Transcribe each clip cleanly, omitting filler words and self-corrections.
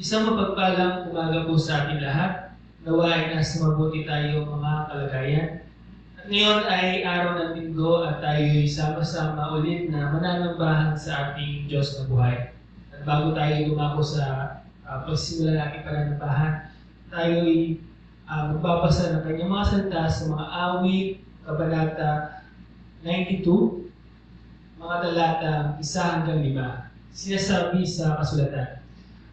Isang mapagpalang umaga po sa ating lahat. Nawa ay nasa mabuti tayo mga kalagayan. At ngayon ay araw ng Linggo at tayo ay sama-sama ulit na mananambahan sa ating Diyos na buhay. At bago tayo dumako sa pagsimula ng ating pananambahan, tayo ay magbabasa ng kanyang mga salita sa mga awit, kabanata 92, mga talata 1 hanggang 5. Sinasabi sa kasulatan,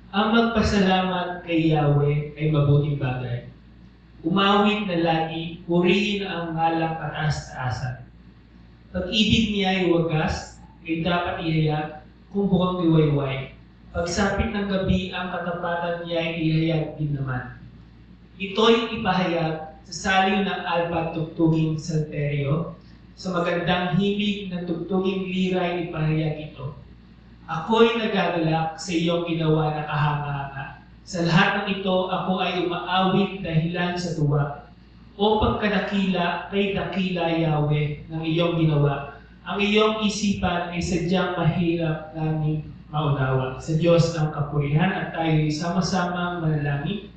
ang magpasalamat kay Yahweh ay mabuting bagay. Umawit na lagi, purihin ang ngalang kataas-taasan. Pag-ibig niya ay wagas, ay dapat ihayag kung bukang liwayway. Pagsapit ng gabi, ang katapatan niya ay ihayag din naman. Ito'y ipahayag sa saliw ng alpa tugtuging salterio, sa magandang himig ng tugtuging lira ay ipahayag ito. Ako'y nagagalak sa iyong ginawa na kahanga-hanga. Sa lahat ng ito, ako ay umaawit dahilan sa tuwa. O pagkadakila, kay dakila Yahweh ng iyong ginawa. Ang iyong isipan ay sadyang mahirap namin maunawa. Sa Diyos ang kapurihan at tayo ay sama-sama manalangin.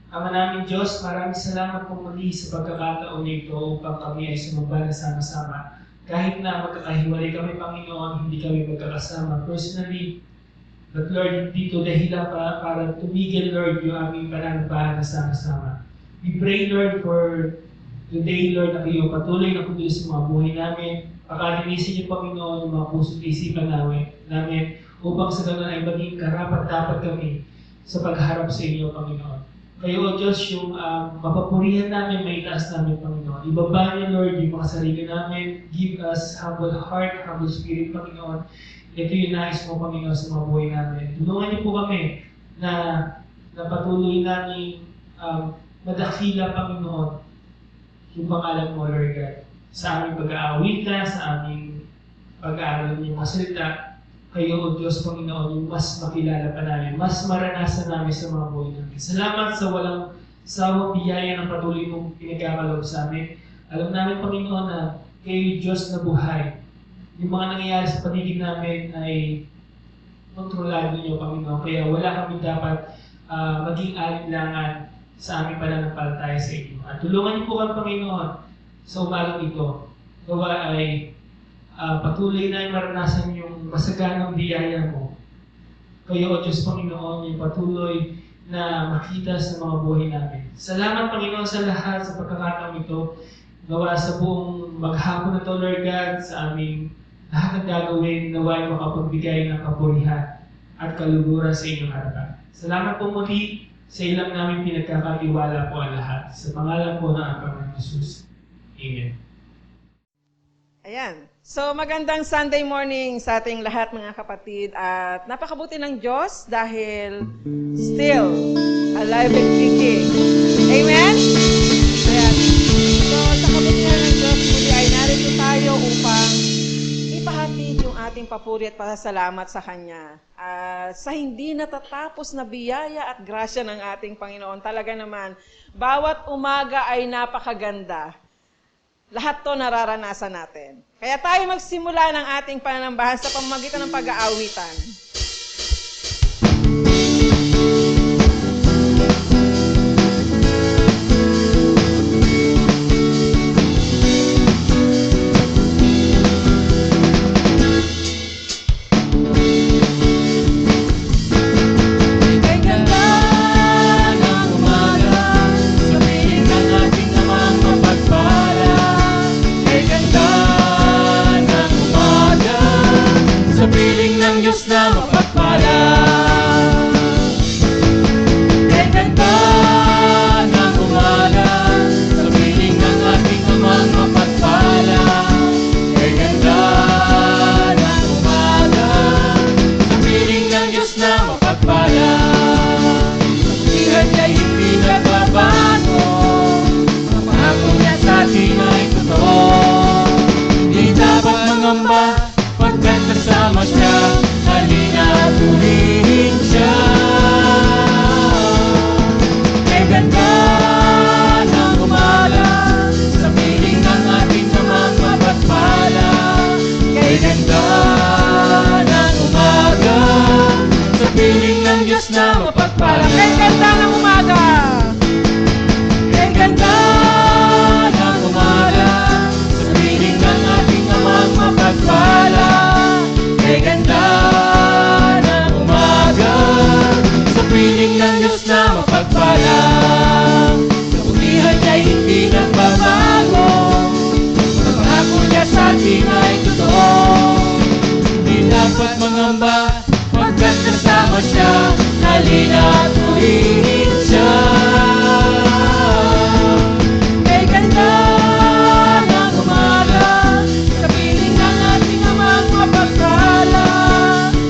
Ama namin Diyos, maraming salamat po muli sa pagkakataon nito upang kami ay sumamba na sama-sama. Kahit na magkakahiwalay kami, Panginoon, hindi kami magkakasama personally. But Lord, dito dahilan para tumigil, Lord, yung aming pananampahan na sama-sama. We pray, Lord, for today, Lord, na kayo patuloy na kundi sa mga buhay namin. Pakalinisin niyo, Panginoon, yung mga puso't isipan namin upang sa ganun ay maging karapat-dapat kami sa pagharap sa inyo, Panginoon. Kayo, O Diyos, yung mapapurihan namin, may taas namin, Panginoon. Ibaba niyo, Lord, yung mga sarili namin. Give us humble heart, humble spirit, Panginoon. Ito yung nais mo, Panginoon, sa mga buhay namin. Tulungan niyo po kami na patuloy namin madakila, Panginoon, yung pangalan mo, Lord God. Sa aming pag-aawit ka, sa aming pag-aaral ng mga salita, kayo, O Diyos, Panginoon, yung mas makilala pa namin, mas maranasan namin sa mga buhay namin. Salamat sa walang sawang biyaya ng patuloy mong pinagkakaloob sa amin. Alam namin, Panginoon, na kayo, Diyos na buhay. Yung mga nangyayari sa paligid namin ay kontrolado niyo, Panginoon. Kaya wala kami dapat maging alinlangan sa aming pananampalataya sa inyo. At tulungan niyo po kami, Panginoon, sa umagang ito. Gawa ay patuloy na maranasan yung masaganang biyaya mo. Kayo, O Diyos Panginoon, yung patuloy na makita sa mga buhay namin. Salamat, Panginoon, sa lahat sa pagkakataong ito. Gawa sa buong maghapon na ito, Lord God, sa aming lahat ng gagawin, naway makapagbigay ng kapurihan at kaluguran sa inyong harapan. Salamat po muli sa ilang namin pinagkakatiwala po ang lahat. Sa pangalan po ng Panginoon Jesus. Amen. Ayan. So magandang Sunday morning sa ating lahat mga kapatid at napakabuti ng Diyos dahil still alive and kicking. Amen? Ayan. So sa kabutihan ng Diyos muli ay narito tayo upang ipahatid yung ating papuri at pasasalamat sa Kanya. Sa hindi natatapos na biyaya at grasya ng ating Panginoon, talaga naman, bawat umaga ay napakaganda. Lahat to nararanasan natin. Kaya tayo magsimula ng ating pananambahan sa pamamagitan ng pag-aawitan. Pagkat kasama siya, halina na mapagpalang. Kay ganda ng umaga! Kay ganda ng umaga, sa piling ng ating amang mapagpala. Kay ganda ng umaga, sa piling ng Diyos na mapagpala. Kabutihan niya'y hindi nagbabago, ang pangako niya sa atin ay totoo. Hindi dapat mangamba, pagkat kasama siya, halina at purihin siya. Kay ganda ng umaga, sa piling ng ating amang mapagpala.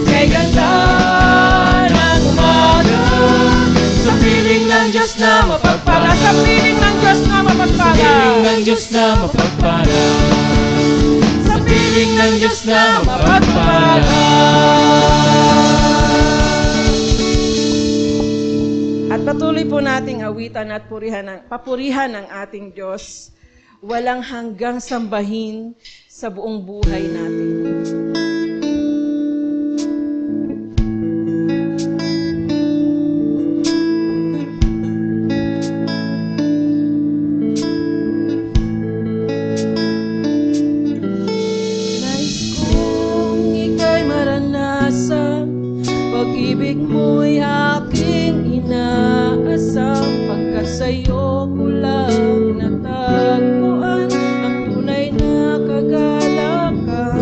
Kay ganda ng umaga, sa piling ng Diyos na mapagpala. Sa piling ng Diyos na mapagpala. Sa piling ng Diyos na mapagpala. Sa piling ng Diyos na mapagpala. At patuloy po nating awitan at papurihan ang ating Diyos, walang hanggang sambahin sa buong buhay natin. Nais kong ika'y maranasan, pag-ibig mo'y aking inaasam, pagkat sa'yo ko lang natagpuan ang tunay na kagalakan.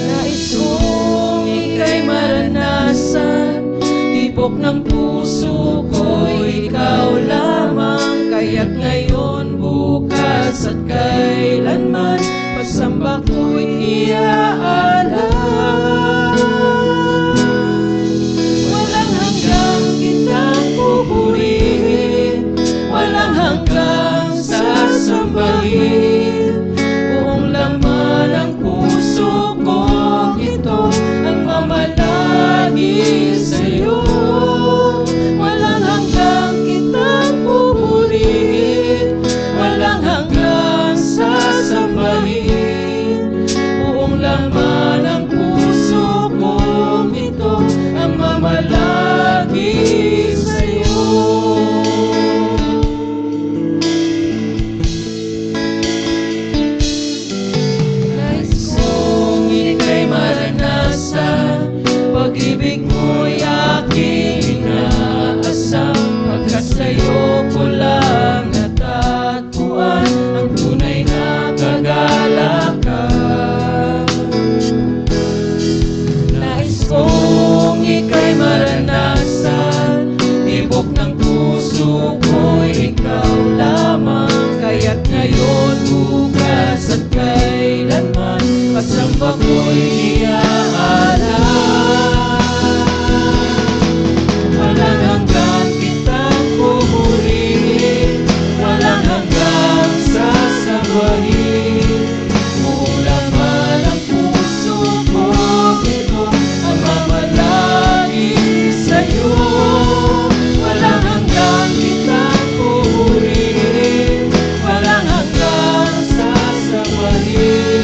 Nais kong ika'y maranasan, tibok ng puso ko'y ikaw lamang, kaya't ngayon, bukas at kailanman, pagsamba ko'y iaalay. Walang hanggang kitang pupurihin, walang hanggang sasambahin. Buong laman ng puso ko ito ang mamalagi sa'yo. Walang hanggang kitang pupurihin, walang hanggang sasambahin. Buong laman ng puso ko ito ang mamalagi sa'yo. Nais kong ika'y maranasan, pag-ibig mo'y aking inaasam, pagkat sa'yo ko lang natagpuan ang tunay na kagalakan. Nais kong ika'y maranasan, tibok ng puso ko'y ikaw lamang, kaya't ngayon, bukas at kailanman, pagsamba ko'y iaalay. Walang hanggang kitang pupurihin, walang hanggang sasambahin. Buong laman ng puso ko ito ang mamalagi sa'yo. Walang hanggang kitang pupurihin, walang hanggang sasambahin.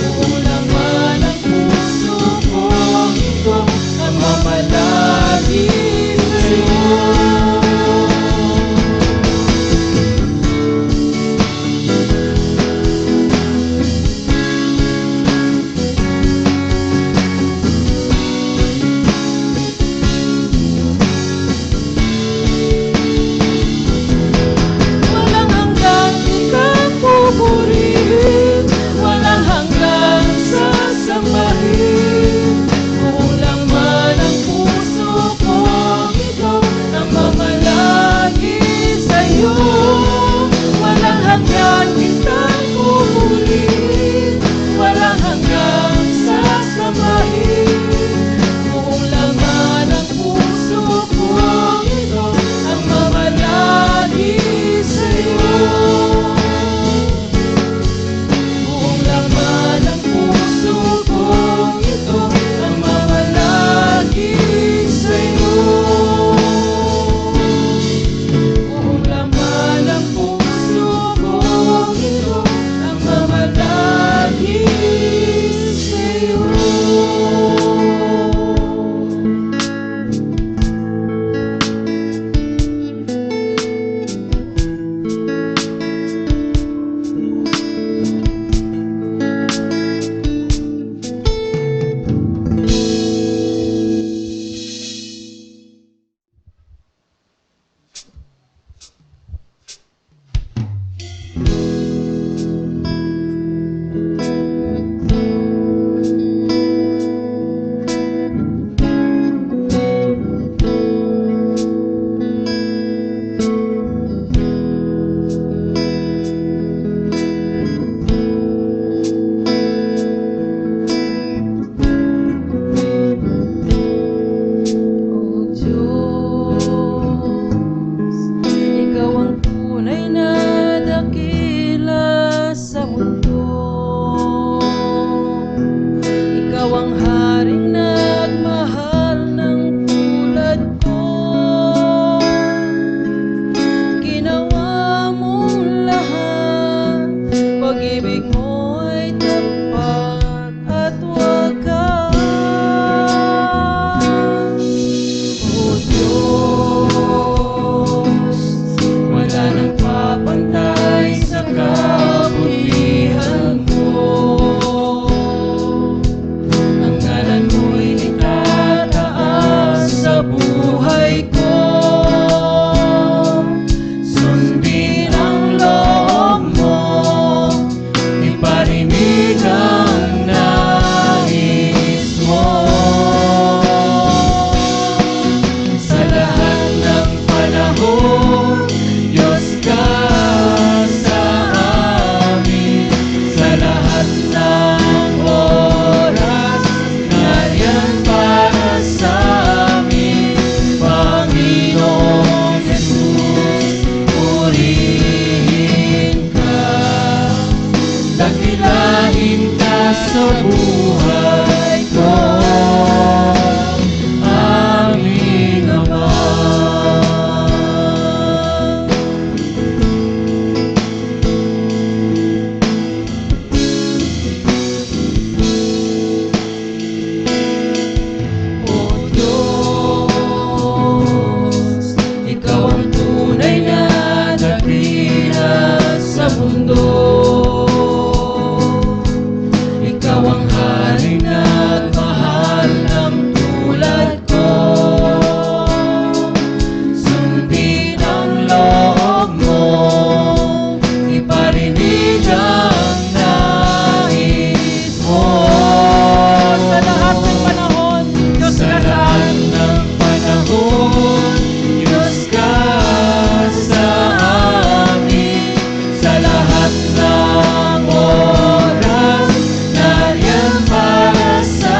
Buong laman ng puso ko ito ang mamalagi sa'yo. Walang hanggang ikang pupurihin, walang hanggang sasambahin. Buong laman ng puso ko ito ang mamalagi sa'yo. Walang hanggang kitang pupurihin, walang hanggang sasambahin. Buong laman ng puso ko ito ang mamalagi sa'yo. Buong laman ng puso ko ito ang mamalagi sa'yo. Buong laman ng puso ko buhay ko, aming Ama. O Diyos, Ikaw ang tunay na dakila sa mundo. Ikaw ang hari na mahal ng tulad ko. Sundin ang loob mo, iparinig ang nais mo. Sa lahat ng panahon, Diyos Sa ka sa lahat ng panahon, Diyos ka sa amin. Sa lahat ng oras, nariyan para sa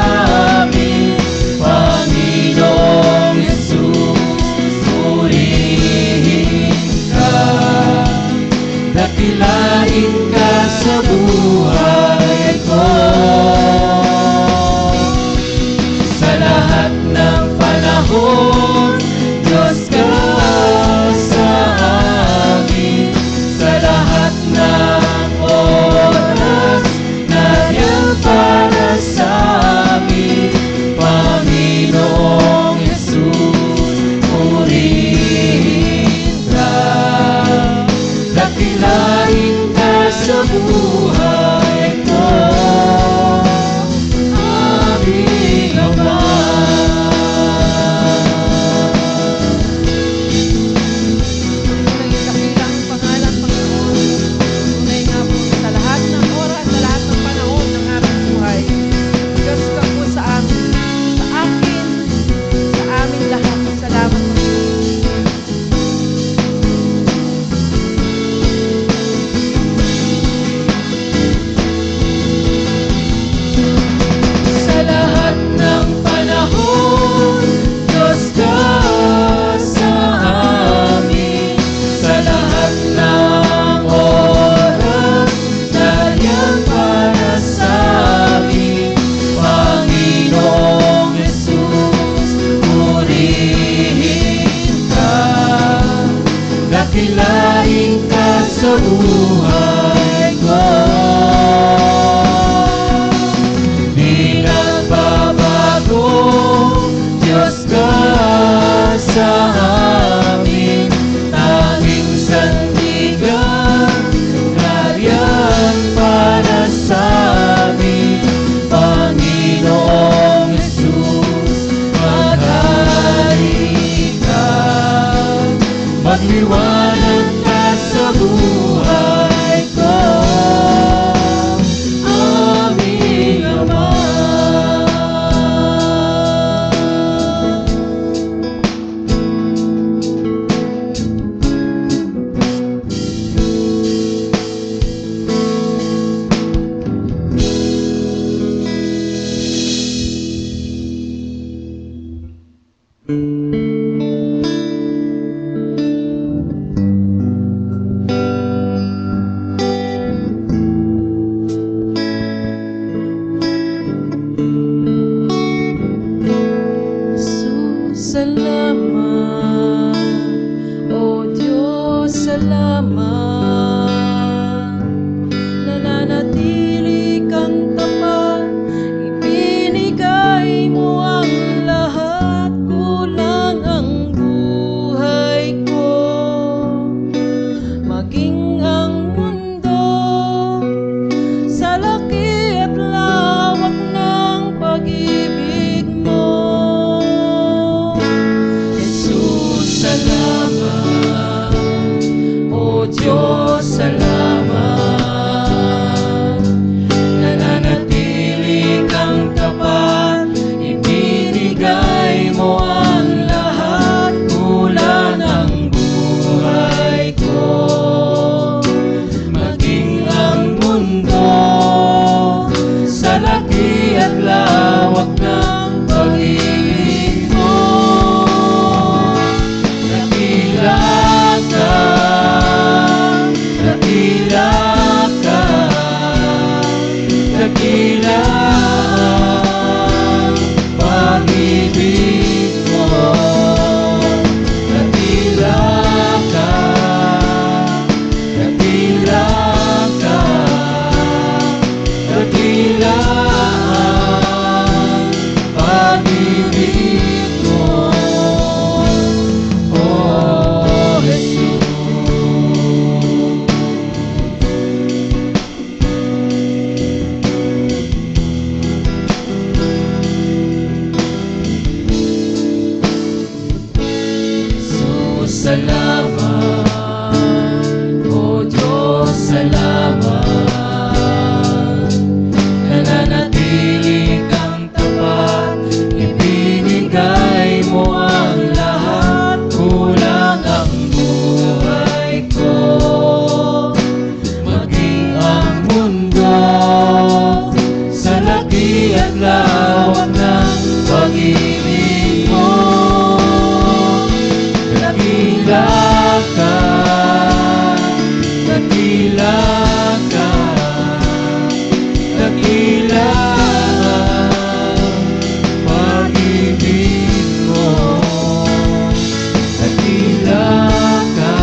amin. Panginoong Yesus, purihin ka. Dakilain ka sa buhay ko. Sa lahat ng panahon, Diyos ka sa amin. Sa lahat ng oras, nariyan para sa amin. Panginoong Yesus, purihin ka. Dakilain ka sa buhay ko, aming Ama. tunay dakilang pangalan, Panginoon. Tunay nga po sa lahat ng oras, sa lahat ng panahon ng aming buhay. Diyos ka po sa amin, sa akin, sa amin lahat. Salamat, Panginoon. dakila ang pag-ibig mo. Dakila ka, dakila ka, dakila ang pag-ibig mo. Oh, Jesus. Salamat, O Diyos, salamat. Nananatili kang tapat, ibinigay mo ang lahat. Kulang ang buhay ko, maging ang mundo, sa laki at lawak ng pag-ibig mo. Dakila ka, dakila ka, dakila ang pag-ibig mo. Dakila ka,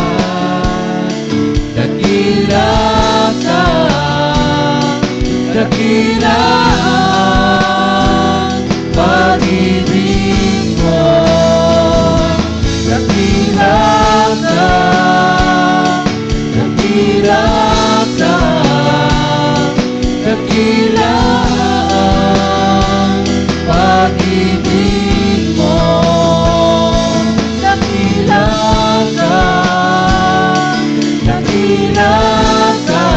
dakila ka, dakila ang pag-ibig mo. Dakila ka, dakila ka, dakila ang pag-ibig mo. Dakila ka, dakila ka,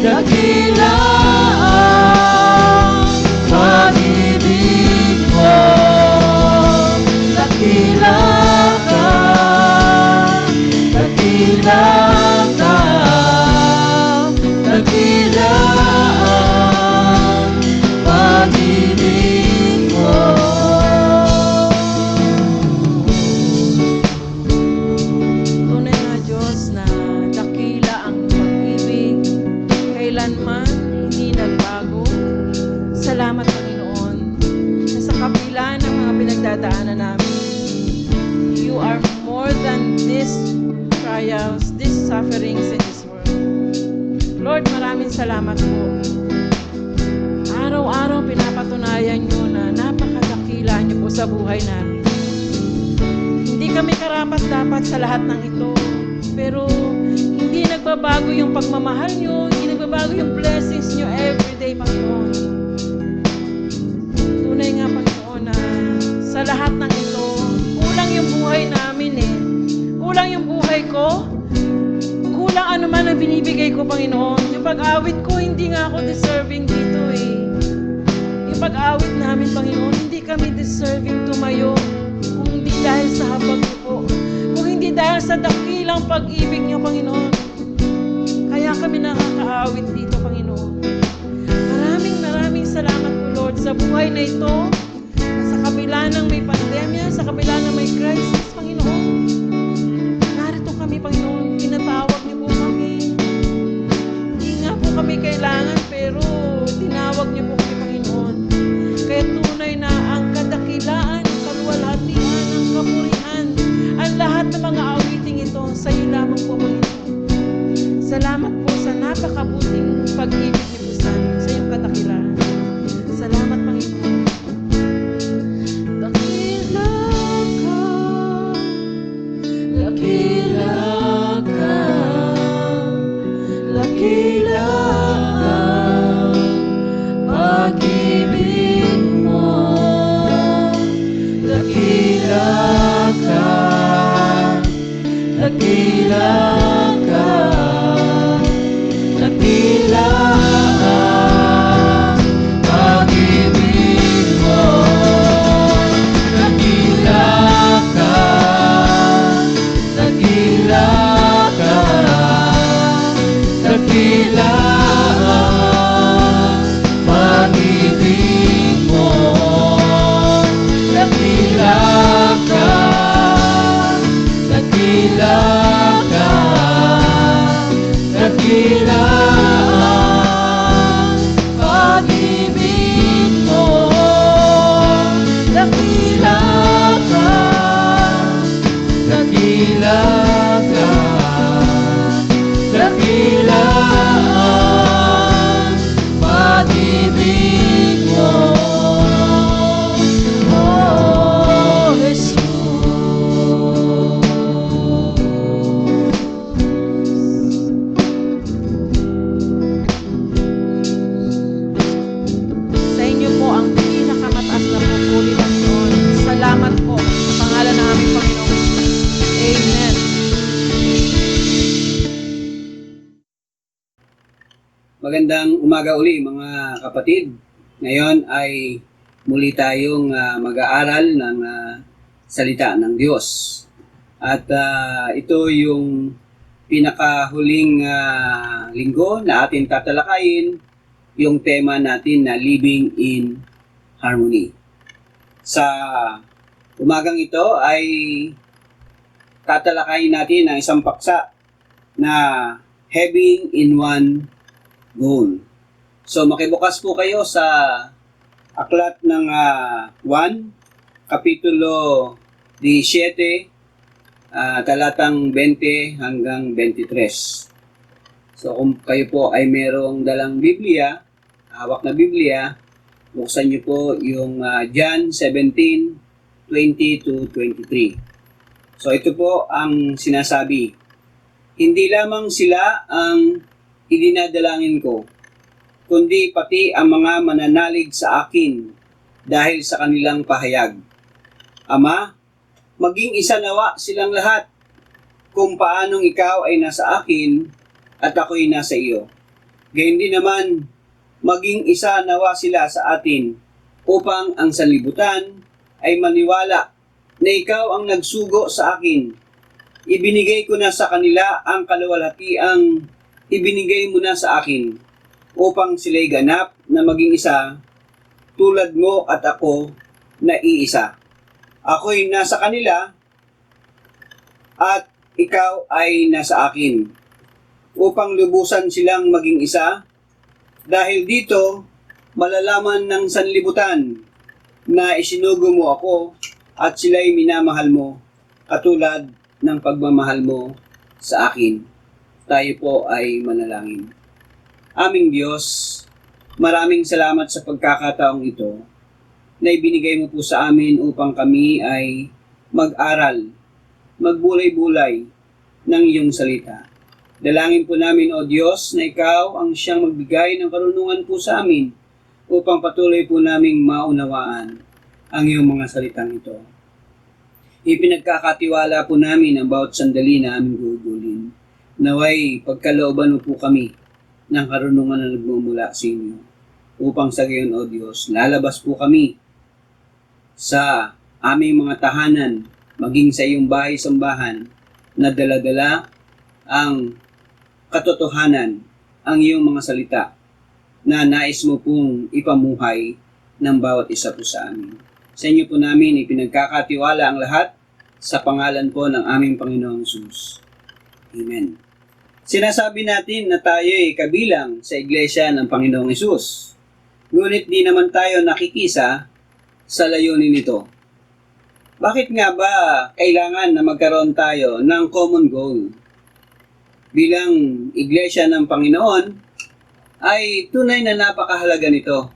dakila ang pag-ibig mo. Dakila ka, dakila ka, dakila ang pag-ibig mo. Tunay nga Diyos na dakila ang pag-ibig, kailanman hindi nagbago. Salamat Panginoon na sa kabila ng mga pinagdadaanan namin, You are more than these trials, these sufferings in this world. Lord, maraming salamat po. Araw-araw pinapatunayan nyo na napakadakila nyo po sa buhay namin. Hindi kami karapat-dapat sa lahat ng ito, pero hindi nagbabago yung pagmamahal nyo, hindi nagbabago yung blessings nyo everyday, Panginoon. Tunay nga, Panginoon, na sa lahat ng ito, kulang yung buhay namin eh. Kulang yung buhay ko. Kulang ano man ang binibigay ko, Panginoon. Yung pag-awit ko, hindi nga ako deserving dito eh. Yung pag-awit namin, Panginoon, hindi kami deserving tumayo. Kung hindi dahil sa habag niyo po. Kung hindi dahil sa dakilang pag-ibig niyo, Panginoon. Kaya kami nakakaawit dito, Panginoon. Maraming salamat po, Lord, sa buhay na ito. Sa kabila ng may pandemya, sa kabila ng may crisis, Panginoon. Narito kami, Panginoon. Tinatawag niyo po kami. Hindi nga po kami kailangan, pero tinawag niyo po kami, Panginoon. Kaya tunay na ang kadakilaan, ang kaluwalhatian, ang kapurihan, ang lahat ng mga awiting ito, sa iyo lamang po, Panginoon. Salamat po sa napakabuting pag-ibig niyo po sa amin, sa iyong kadakilaan. Salamat, Panginoon. Dakila ka, dakila ka, dakila ang pag-ibig mo. Dakila ka, dakila ka, dakila ang pag-ibig mo. Dakila ka, dakila ka, dakila ang pag-ibig mo. Dakila ka, dakila ka, dakila ang Magandang umaga uli mga kapatid. Ngayon ay muli tayong mag-aaral ng salita ng Diyos. At ito yung pinakahuling linggo na ating tatalakayin, yung tema natin na Living in Harmony. Sa umagang ito ay tatalakayin natin ang isang paksa na Having in One Goal. So makibukas po kayo sa aklat ng 1, Kapitulo 17, talatang 20 hanggang 23. So kung kayo po ay merong dalang Biblia, hawak na Biblia, buksan niyo po yung John 17, 20 to 23. So ito po ang sinasabi. Hindi lamang sila ang idinadalangin ko, kundi pati ang mga mananalig sa akin dahil sa kanilang pahayag. Ama, maging isa nawa silang lahat kung paanong ikaw ay nasa akin at ako'y nasa iyo. Gayun din naman, maging isa nawa sila sa atin upang ang sanlibutan ay maniwala na ikaw ang nagsugo sa akin. Ibinigay ko na sa kanila ang kaluwalhatiang ibinigay mo na sa akin upang sila'y ganap na maging isa tulad mo at ako na iisa. Ako'y nasa kanila at ikaw ay nasa akin upang lubusan silang maging isa. Dahil dito, malalaman ng sanlibutan na isinugo mo ako at sila'y minamahal mo katulad ng pagmamahal mo sa akin. Tayo po ay manalangin. Aming Diyos, maraming salamat sa pagkakataong ito na ibinigay mo po sa amin upang kami ay mag-aral, magbulay-bulay ng iyong salita. Dalangin po namin, O Diyos, na ikaw ang siyang magbigay ng karunungan po sa amin upang patuloy po naming maunawaan ang iyong mga salitang ito. Ipinagkakatiwala po namin ang bawat sandali na aming gugulin. Naway pagkalooban mo po kami ng karunungan na nagmumula sa inyo. Upang sa gayon, O Diyos, lalabas po kami sa aming mga tahanan, maging sa iyong bahay-sambahan, na dala-dala ang katotohanan, ang iyong mga salita, na nais mo pong ipamuhay ng bawat isa po sa amin. Sa inyo po namin ipinagkakatiwala ang lahat sa pangalan po ng aming Panginoong Hesus. Amen. Sinasabi natin na tayo ay kabilang sa Iglesia ng Panginoong Hesus. Ngunit di naman tayo nakikisa sa layunin nito. Bakit nga ba kailangan na magkaroon tayo ng common goal? Bilang Iglesia ng Panginoon, ay tunay na napakahalaga nito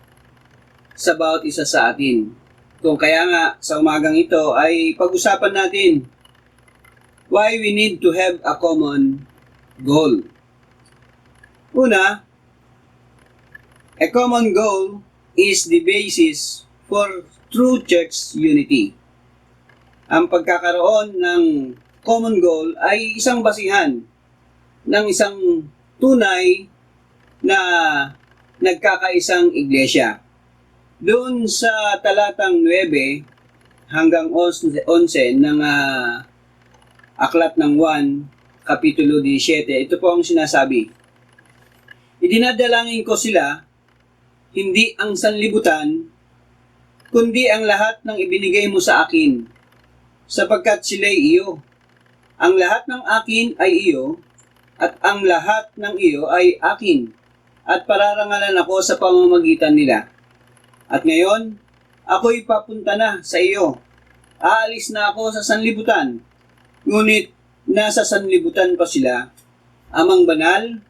sa bawat isa sa atin. Kung kaya nga sa umagang ito ay pag-usapan natin why we need to have a common goal. Una, a common goal is the basis for true church unity. Ang pagkakaroon ng common goal ay isang basihan ng isang tunay na nagkakaisang iglesia. Doon sa talatang 9 hanggang 11 ng aklat ng 1, Kapitulo 17, ito po ang sinasabi. Idinadalangin ko sila, hindi ang sanlibutan, kundi ang lahat ng ibinigay mo sa akin, sapagkat sila'y iyo. Ang lahat ng akin ay iyo, at ang lahat ng iyo ay akin, at pararangalan ako sa pamamagitan nila. At ngayon, ako'y papunta na sa iyo. Aalis na ako sa sanlibutan, ngunit nasa sanlibutan pa sila. Amang banal,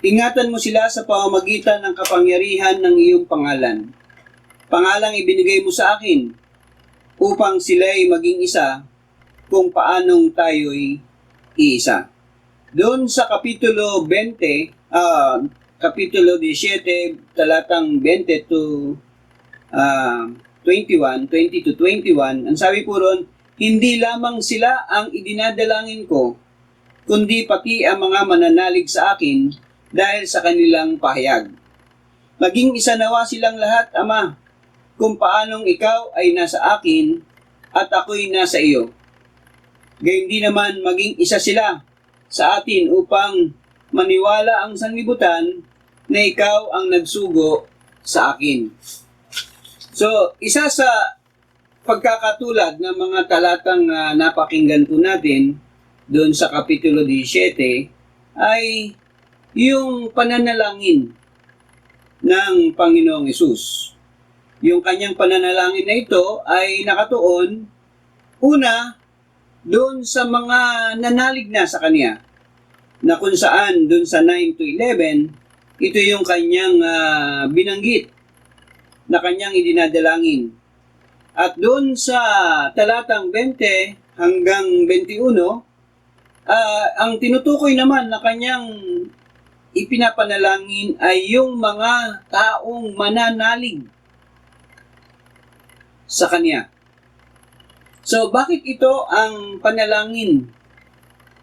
ingatan mo sila sa pamamagitan ng kapangyarihan ng iyong pangalan. Pangalang ibinigay mo sa akin, upang sila'y maging isa kung paanong tayo'y iisa. Doon sa Kapitulo 20, Kapitulo 17, talatang 20 to 21, 20 to 21, ang sabi po ron, hindi lamang sila ang idinadalangin ko, kundi pati ang mga mananalig sa akin dahil sa kanilang pahayag. Maging isa nawa silang lahat, Ama, kung paanong ikaw ay nasa akin at ako'y nasa iyo. Gayun din naman maging isa sila sa atin upang maniwala ang sanlibutan na ikaw ang nagsugo sa akin. So, isa sa pagkakatulad ng mga talatang napakinggan po natin doon sa Kapitulo 17 ay yung pananalangin ng Panginoong Hesus. Yung kanyang pananalangin na ito ay nakatuon, una, doon sa mga nanalig na sa kanya, na kung saan doon sa 9 to 11, ito yung kanyang binanggit na kanyang idinadalangin. At doon sa talatang 20 hanggang 21, ang tinutukoy naman na kanyang ipinapanalangin ay yung mga taong mananalig sa kanya. So, bakit ito ang panalangin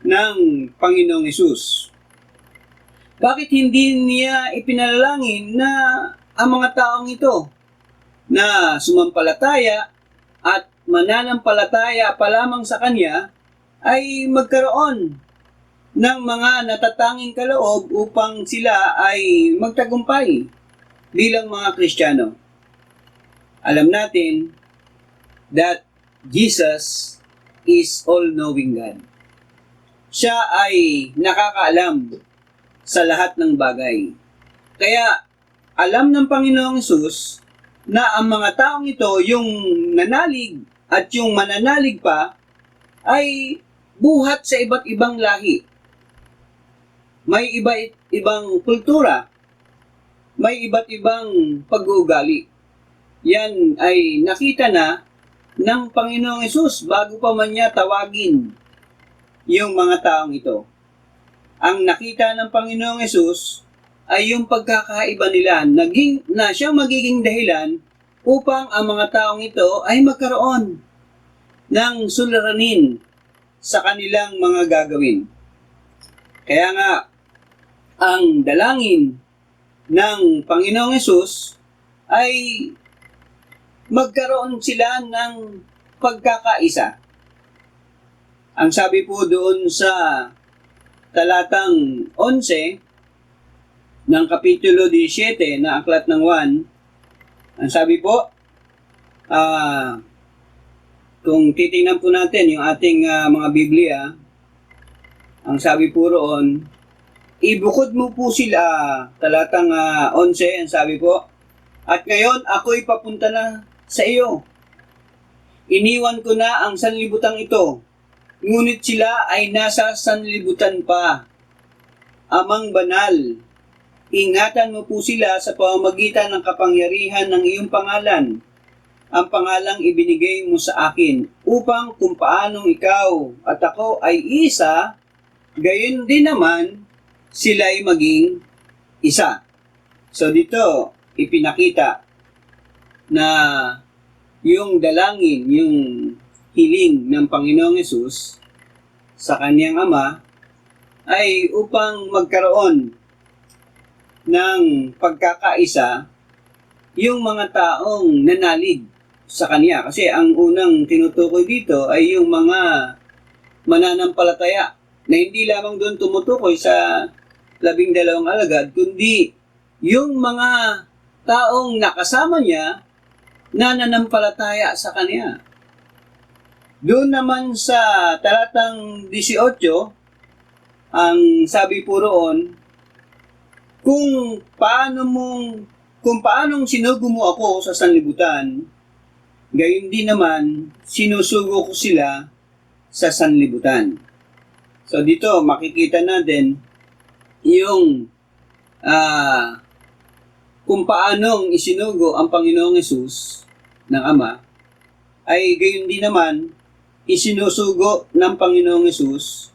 ng Panginoong Hesus? Bakit hindi niya ipinalangin na ang mga taong ito na sumampalataya at mananampalataya pa lamang sa Kanya ay magkaroon ng mga natatanging kaloob upang sila ay magtagumpay bilang mga Kristiyano? Alam natin that Jesus is all-knowing God. Siya ay nakakaalam sa lahat ng bagay. Kaya alam ng Panginoong Hesus na ang mga taong ito, yung nanalig at yung mananalig pa, ay buhat sa iba't ibang lahi. May iba-ibang kultura, may iba't ibang pag-uugali. Yan ay nakita na ng Panginoong Hesus bago pa man niya tawagin yung mga taong ito. Ang nakita ng Panginoong Hesus ay yung pagkakaiba nila na siyang magiging dahilan upang ang mga taong ito ay magkaroon ng suliranin sa kanilang mga gagawin. Kaya nga, ang dalangin ng Panginoong Hesus ay magkaroon sila ng pagkakaisa. Ang sabi po doon sa talatang 11 ng Kapitulo 17 na Aklat ng 1, ang sabi po, kung titingnan po natin yung ating mga Biblia, ang sabi po roon, ibukod mo po sila, talatang 11, ang sabi po, at ngayon ako'y papunta na sa iyo. Iniwan ko na ang sanlibutang ito, ngunit sila ay nasa sanlibutan pa. Amang banal, ingatan mo po sila sa pamamagitan ng kapangyarihan ng iyong pangalan, ang pangalang ibinigay mo sa akin, upang kung paanong ikaw at ako ay isa, gayon din naman sila ay maging isa. So dito, ipinakita na yung dalangin, yung hiling ng Panginoong Hesus sa kanyang Ama ay upang magkaroon ng pagkakaisa yung mga taong nanalig sa kanya. Kasi ang unang tinutukoy dito ay yung mga mananampalataya na hindi lamang doon tumutukoy sa 12 alagad, kundi yung mga taong nakasama niya na nananampalataya sa kanya. Doon naman sa talatang 18, ang sabi po roon, kung paanong sinugo mo ako sa sanlibutan, gayon din naman sinusugo ko sila sa sanlibutan. So dito makikita natin yung kung paanong isinugo ang Panginoong Hesus ng Ama, ay gayon din naman isinusugo ng Panginoong Hesus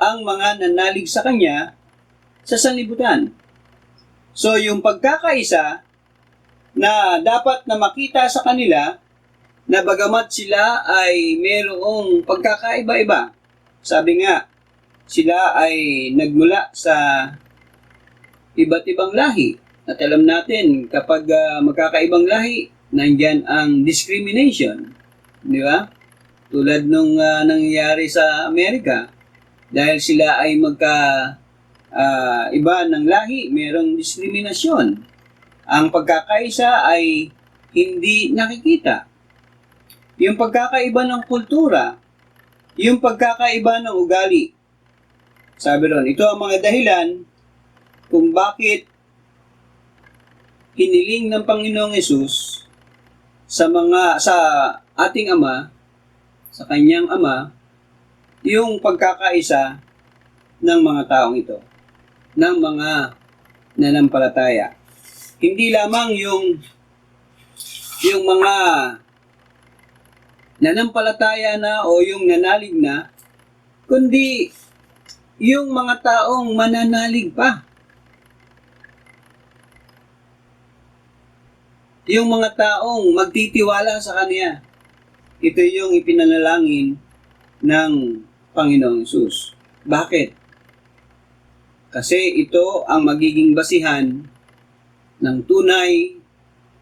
ang mga nanalig sa Kanya sa sanlibutan. So yung pagkakaisa na dapat na makita sa kanila na bagamat sila ay mayroong pagkakaiba-iba. Sabi nga, sila ay nagmula sa iba't ibang lahi. At alam natin, kapag magkakaibang lahi, nandyan ang discrimination. Di ba? Tulad nung nangyayari sa Amerika, dahil sila ay iba ng lahi, mayroong diskriminasyon. Ang pagkakaisa ay hindi nakikita. Yung pagkakaiba ng kultura, yung pagkakaiba ng ugali. Sabi ron, ito ang mga dahilan kung bakit hiniling ng Panginoong Hesus sa ating Ama, sa kanyang Ama, yung pagkakaisa ng mga taong ito, ng mga nanampalataya. Hindi lamang yung mga nanampalataya na o yung nanalig na, kundi yung mga taong mananalig pa. Yung mga taong magtitiwala sa Kanya. Ito yung ipinanalangin ng Panginoong Hesus. Bakit? Kasi ito ang magiging basihan ng tunay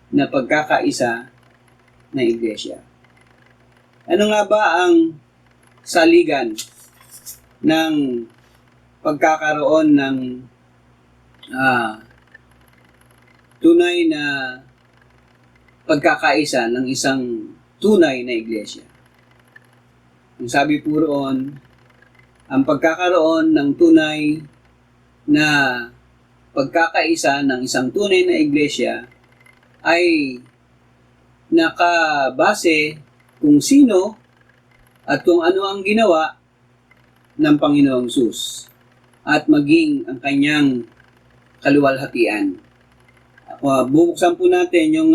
na pagkakaisa na iglesia. Ano nga ba ang saligan ng pagkakaroon ng tunay na pagkakaisa ng isang tunay na iglesia? Ang sabi po roon, ang pagkakaroon ng tunay na pagkakaisa ng isang tunay na iglesia ay nakabase kung sino at kung ano ang ginawa ng Panginoong Hesus at maging ang kanyang kaluwalhatian. Bubuksan po natin yung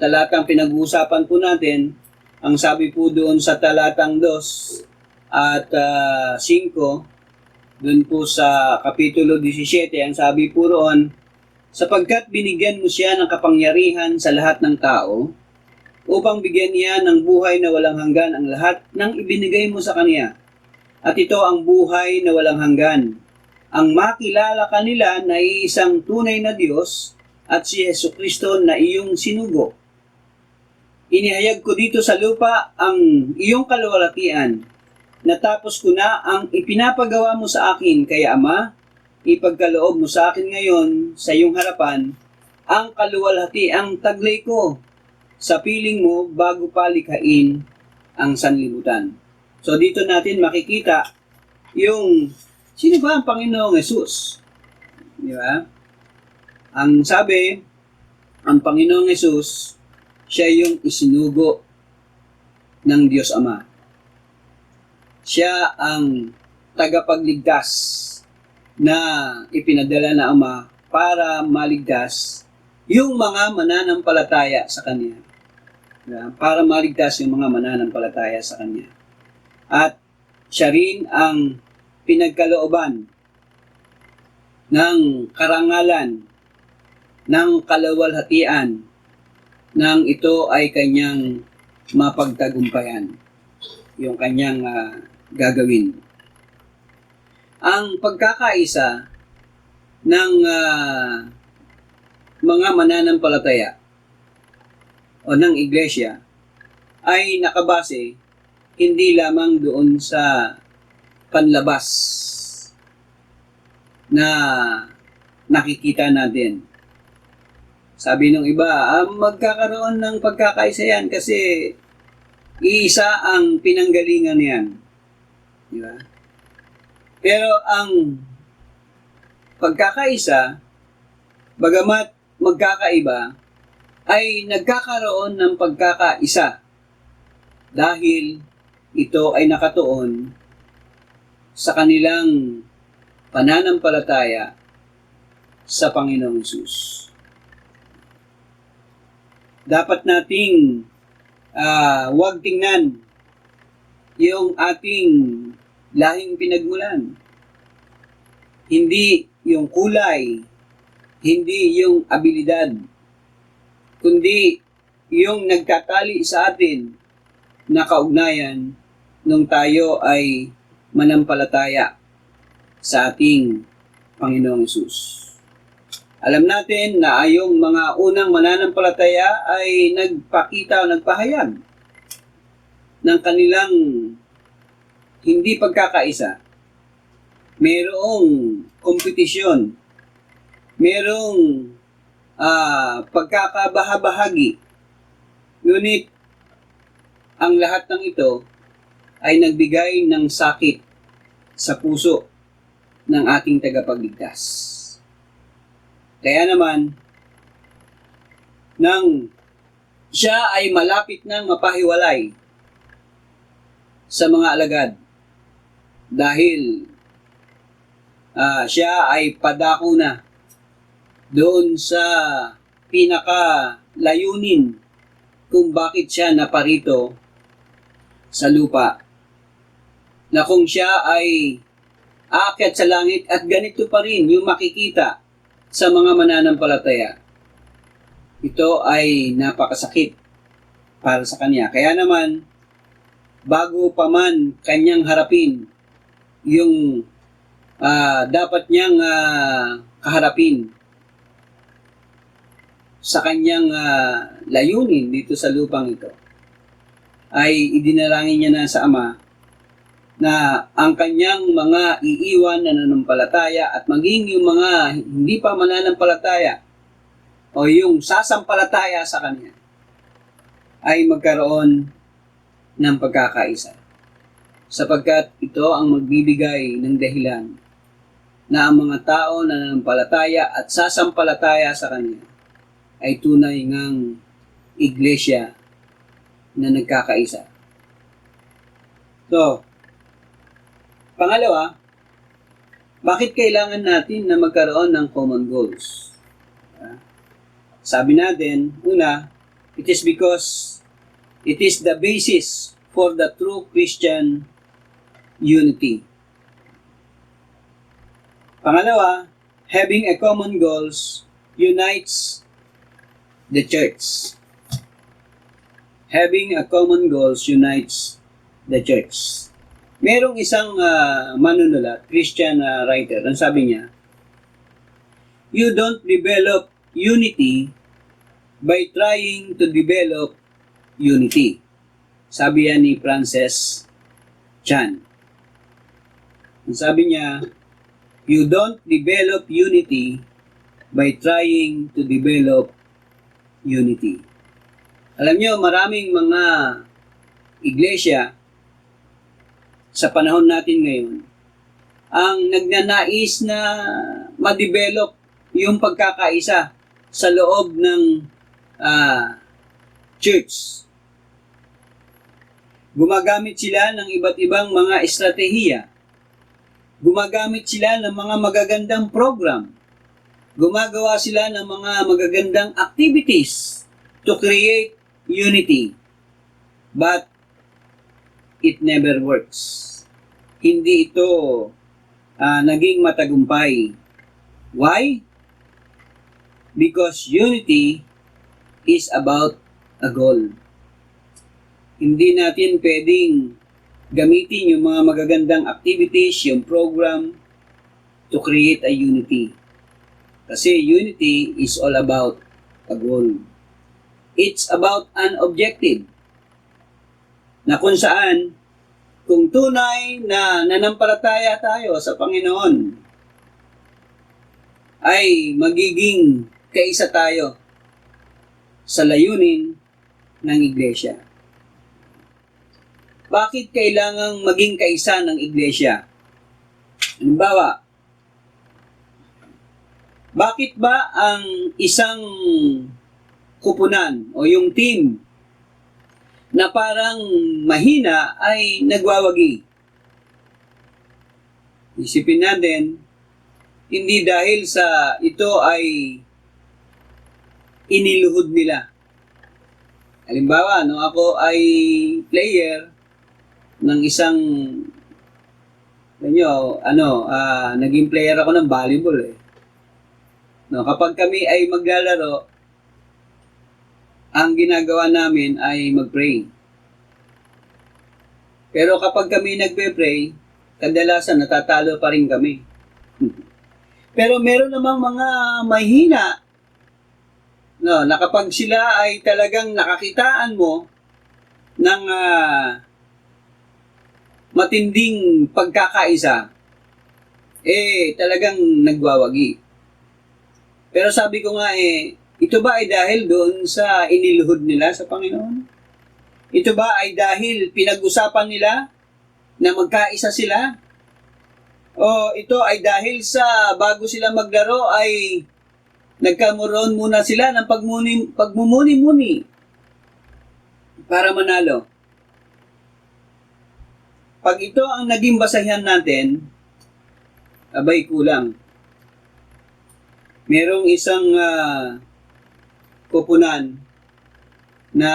talatang pinag-uusapan po natin. Ang sabi po doon sa talatang 2 at 5, doon po sa Kapitulo 17, ang sabi po roon, sapagkat binigyan mo siya ng kapangyarihan sa lahat ng tao, upang bigyan niya ng buhay na walang hanggan ang lahat ng ibinigay mo sa kanya. At ito ang buhay na walang hanggan, ang makilala kanila na iisang tunay na Diyos at si Jesucristo na iyong sinugo. Inihayag ko dito sa lupa ang iyong kaluwalhatian. Natapos ko na ang ipinapagawa mo sa akin, kaya Ama, ipagkaloob mo sa akin ngayon sa iyong harapan ang kaluwalhatiang taglay ko sa piling mo bago pa likhain ang sanlibutan. So dito natin makikita yung sino ba ang Panginoong Hesus? Di ba? Ang sabi, ang Panginoong Hesus, siya yung isinugo ng Diyos Ama. Siya ang tagapagligtas na ipinadala na Ama para maligtas yung mga mananampalataya sa Kanya. Para maligtas yung mga mananampalataya sa Kanya. At siya rin ang pinagkalooban ng karangalan, ng kaluwalhatian, nang ito ay kanyang mapagtagumpayan, yung kanyang gagawin. Ang pagkakaisa ng mga mananampalataya o ng iglesia ay nakabase hindi lamang doon sa panlabas na nakikita natin. Sabi ng iba, magkakaroon ng pagkakaisa yan kasi iisa ang pinanggalingan yan. Di ba? Pero ang pagkakaisa, bagamat magkakaiba, ay nagkakaroon ng pagkakaisa dahil ito ay nakatuon sa kanilang pananampalataya sa Panginoong Hesus. Dapat nating huwag tingnan yung ating lahing pinagmulan. Hindi yung kulay, hindi yung abilidad, kundi yung nagtatali sa atin na kaugnayan nung tayo ay manampalataya sa ating Panginoong Hesus. Alam natin na yung mga unang mananampalataya ay nagpakita o nagpahayag ng kanilang hindi pagkakaisa. Merong kompetisyon, merong pagkakabahabahagi. Ngunit ang lahat ng ito ay nagbigay ng sakit sa puso ng ating tagapagligtas. Kaya naman, nang siya ay malapit nang mapahiwalay sa mga alagad dahil siya ay padako na doon sa pinakalayunin kung bakit siya naparito sa lupa. Na kung siya ay aakyat sa langit at ganito pa rin yung makikita sa mga mananampalataya. Ito ay napakasakit para sa kanya. Kaya naman, bago pa man kanyang harapin yung dapat niyang kaharapin sa kanyang layunin dito sa lupang ito, ay idinalangin niya na sa Ama na ang kanyang mga iiwan na nanampalataya at maging yung mga hindi pa mananampalataya o yung sasampalataya sa kanya ay magkaroon ng pagkakaisa. Sapagkat ito ang magbibigay ng dahilan na ang mga tao na nanampalataya at sasampalataya sa kanya ay tunay ngang iglesia na nagkakaisa. So, pangalawa, bakit kailangan natin na magkaroon ng common goals? Sabi natin, una, it is because it is the basis for the true Christian unity. Pangalawa, having a common goals unites the church. Having a common goals unites the church. Merong isang manunulat, Christian writer, ang sabi niya, you don't develop unity by trying to develop unity. Sabi yan ni Francis Chan. Ang sabi niya, you don't develop unity by trying to develop unity. Alam niyo, maraming mga iglesia sa panahon natin ngayon ang nagnanais na ma-develop yung pagkakaisa sa loob ng church. Gumagamit sila ng iba't ibang mga estratehiya. Gumagamit sila ng mga magagandang program. Gumagawa sila ng mga magagandang activities to create unity. But it never works. Hindi ito naging matagumpay. Why? Because unity is about a goal. Hindi natin pwedeng gamitin yung mga magagandang activities, yung program, to create a unity. Kasi unity is all about a goal. It's about an objective na kung saan, kung tunay na nanampalataya tayo sa Panginoon, ay magiging kaisa tayo sa layunin ng iglesia. Bakit kailangang maging kaisa ng iglesia? Halimbawa, bakit ba ang isang kupunan o yung team na parang mahina ay nagwawagi? Isipin natin, hindi dahil sa ito ay iniluhod nila. Halimbawa, no, ako ay player ng isang naging player ako ng volleyball eh. No, kapag kami ay maglalaro, ang ginagawa namin ay mag-pray. Pero kapag kami nagpe-pray, kadalasan natatalo pa rin kami. Pero meron namang mga mahina, no, na kapag sila ay talagang nakakitaan mo ng matinding pagkakaisa, talagang nagwawagi. Pero sabi ko nga ito ba ay dahil doon sa iniluhod nila sa Panginoon? Ito ba ay dahil pinag-usapan nila na magkaisa sila? O ito ay dahil sa bago sila maglaro ay nagkamuron muna sila ng pagmumuni-muni para manalo? Pag ito ang naging basahan natin, abay kulang. Merong isang kupunan na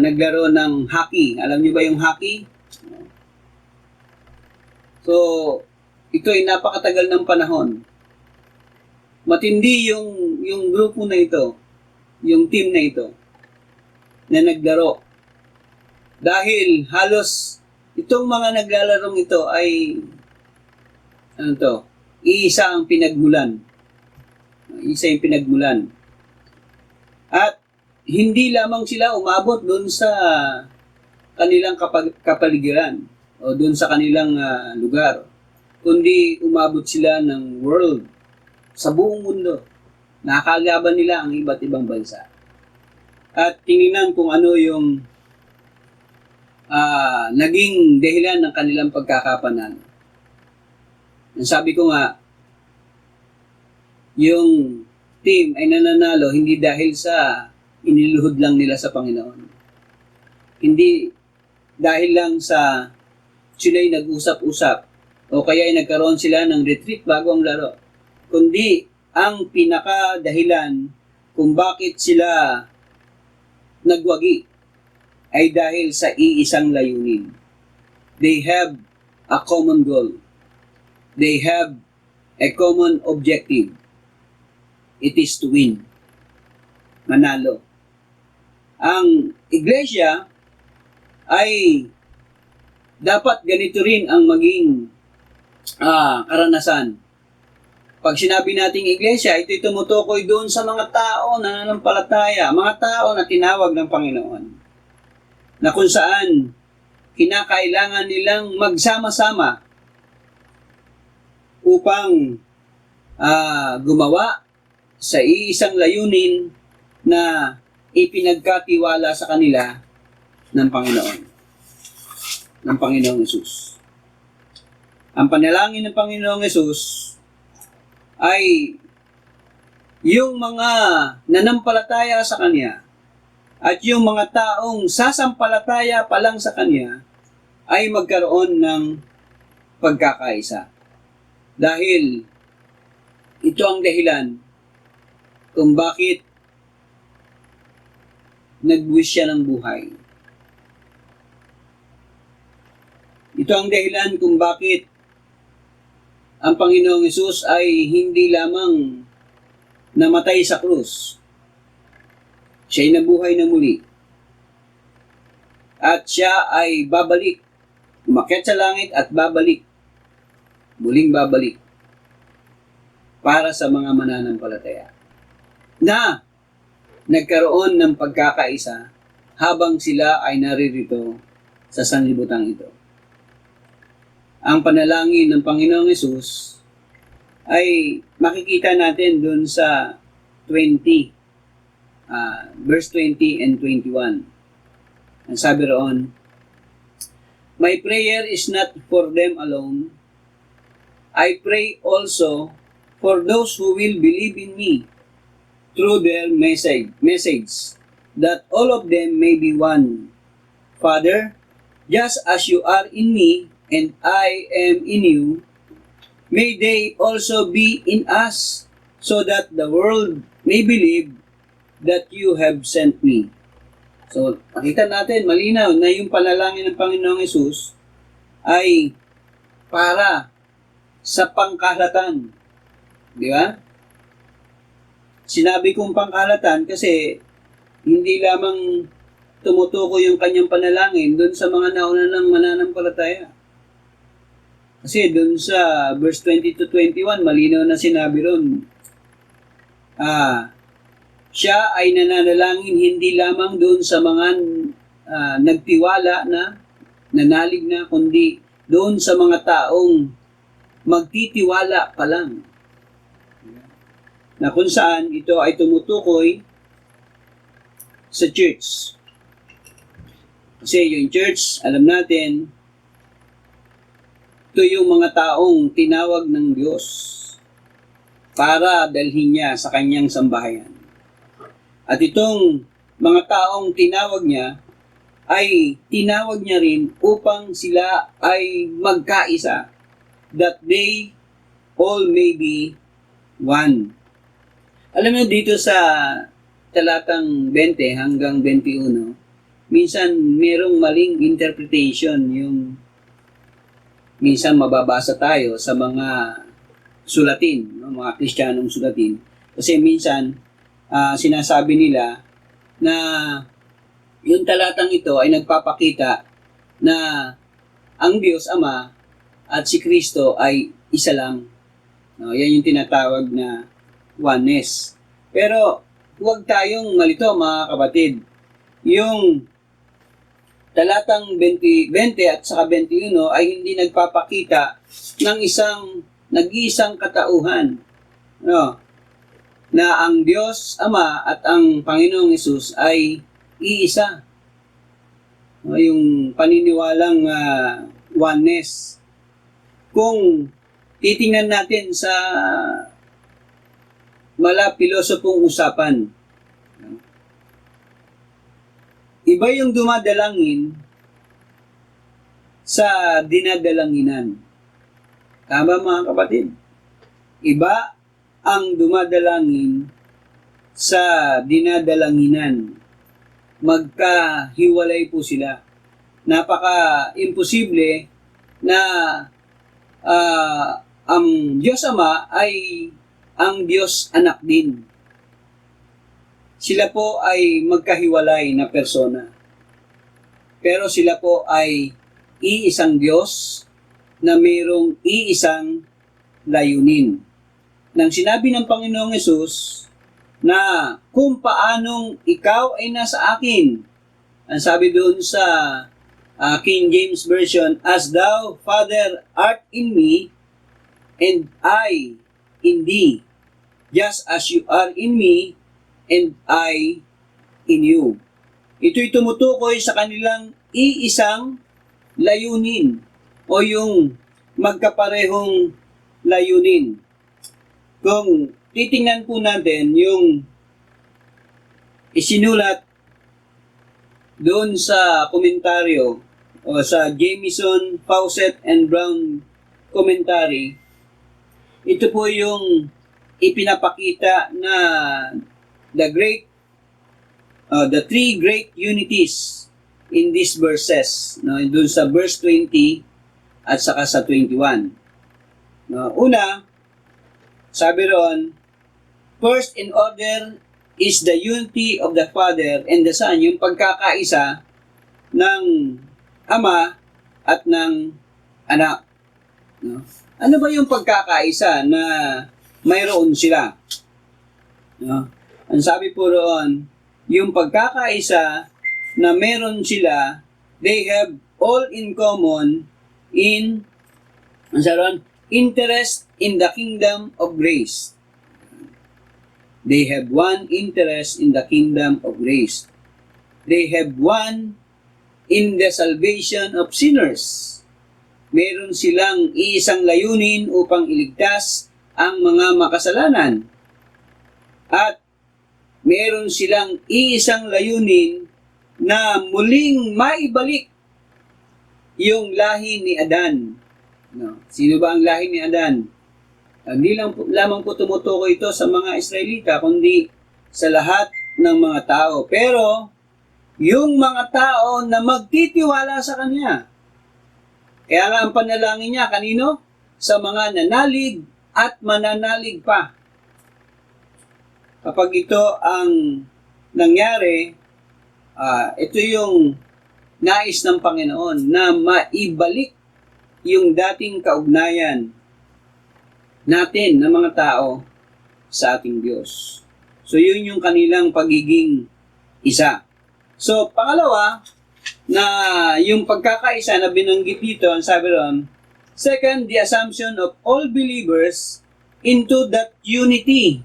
naglaro ng hockey. Alam niyo ba yung hockey? So, ito ay napakatagal ng panahon. Matindi yung grupo na ito, yung team na ito, na naglaro. Dahil halos itong mga naglalarong ito ay iisa ang pinagmulan. Isa yung pinagmulan. At hindi lamang sila umabot doon sa kanilang kapaligiran o doon sa kanilang lugar, kundi umabot sila ng world, sa buong mundo. Nakakalaban nila ang iba't ibang bansa. At tingnan kung ano yung naging dahilan ng kanilang pagkakapanan. Sabi ko nga, yung team ay nananalo hindi dahil sa iniluhod lang nila sa Panginoon. Hindi dahil lang sa sila'y nag-usap-usap o kaya ay nagkaroon sila ng retreat bago ang laro. Kundi ang pinaka-dahilan kung bakit sila nagwagi ay dahil sa iisang layunin. They have a common goal. They have a common objective. It is to win. Manalo. Ang iglesia ay dapat ganito rin ang maging karanasan. Pag sinabi nating iglesia, ito'y tumutukoy doon sa mga tao na nananampalataya, mga tao na tinawag ng Panginoon, na kung saan kinakailangan nilang magsama-sama upang gumawa sa iisang layunin na ipinagkatiwala sa kanila ng Panginoon. Ng Panginoong Hesus. Ang panalangin ng Panginoong Hesus ay yung mga nanampalataya sa Kanya at yung mga taong sasampalataya pa lang sa Kanya ay magkaroon ng pagkakaisa. Dahil ito ang dahilan kung bakit nag-wish siya ng buhay. Ito ang dahilan kung bakit ang Panginoong Hesus ay hindi lamang namatay sa krus. Siya'y nabuhay na muli. At siya ay babalik. Umakyat sa langit at babalik. Muling babalik. Para sa mga mananampalataya. Na nagkaroon ng pagkakaisa habang sila ay naririto sa sanlibutan ito. Ang panalangin ng Panginoong Hesus ay makikita natin doon sa 20, verse 20 and 21. Ang sabi roon, "My prayer is not for them alone. I pray also for those who will believe in me through their message, that all of them may be one. Father, just as you are in me and I am in you, may they also be in us, so that the world may believe that you have sent me." So, nakita natin, malinaw na yung panalangin ng Panginoong Hesus ay para sa pangkahalatan. Di ba? Sinabi kong pangkahalatan kasi hindi lamang tumutukoy yung kanyang panalangin doon sa mga nauna ng mananampalataya. Kasi doon sa verse 20 to 21, malinaw na sinabi ron, siya ay nananalangin hindi lamang doon sa mga nagtiwala na, nanalig na, kundi doon sa mga taong magtitiwala pa lang. Na kung saan ito ay tumutukoy sa church. Kasi yung church, alam natin, ito yung mga taong tinawag ng Diyos para dalhin niya sa kanyang sambahayan. At itong mga taong tinawag niya, ay tinawag niya rin upang sila ay magkaisa, that they all may be one. Alam mo dito sa talatang 20 hanggang 21, minsan merong maling interpretation yung minsan mababasa tayo sa mga sulatin, no, mga Kristiyanong sulatin. Kasi minsan sinasabi nila na yung talatang ito ay nagpapakita na ang Diyos Ama at si Kristo ay isa lang. No, yan yung tinatawag na oneness. Pero huwag tayong malito mga kapatid. Yung talatang 20 at saka 21 ay hindi nagpapakita ng nag-iisang katauhan. No, na ang Diyos Ama at ang Panginoong Hesus ay iisa. No, yung paniniwalang oneness. Kung titingnan natin sa filosopong usapan, iba yung dumadalangin sa dinadalanginan. Tama mga kapatid? Iba ang dumadalangin sa dinadalanginan. Magkahiwalay po sila. Napaka-imposible na ang Diyos Ama ay ang Diyos Anak din. Sila po ay magkahiwalay na persona. Pero sila po ay iisang Diyos na mayroong iisang layunin. Nang sinabi ng Panginoong Hesus na kung paanong ikaw ay nasa akin, ang sabi doon sa King James Version, as thou, Father, art in me, and I in thee, just as you are in me, and I in you. Ito'y tumutukoy sa kanilang iisang layunin o yung magkaparehong layunin. Kung titingnan po natin yung isinulat doon sa komentaryo o sa Jamieson, Fawcett, and Brown commentary, ito po yung ipinapakita na the three great unities in these verses, no, doon sa verse 20 at saka sa 21. No, una, sabi ron, first in order is the unity of the Father and the Son, yung pagkakaisa ng Ama at ng Anak. No? Ano ba yung pagkakaisa na mayroon sila? No? Ang sabi po roon, yung pagkakaisa na meron sila, they have all in common in interest in the kingdom of grace. They have one interest in the kingdom of grace. They have one in the salvation of sinners. Meron silang iisang layunin upang iligtas ang mga makasalanan. At meron silang iisang layunin na muling maibalik yung lahi ni Adan. No. Sino ba ang lahi ni Adan? Hindi lamang po tumutukoy ito sa mga Israelita, kundi sa lahat ng mga tao. Pero, yung mga tao na magtitiwala sa Kanya. Kaya nga ang panalangin niya, kanino? Sa mga nanalig at mananalig pa. Kapag ito ang nangyari, ito yung nais ng Panginoon na maibalik yung dating kaugnayan natin ng mga tao sa ating Diyos. So yun yung kanilang pagiging isa. So pangalawa, na yung pagkakaisa na binanggit dito, ang sabi ron, second, the assumption of all believers into that unity.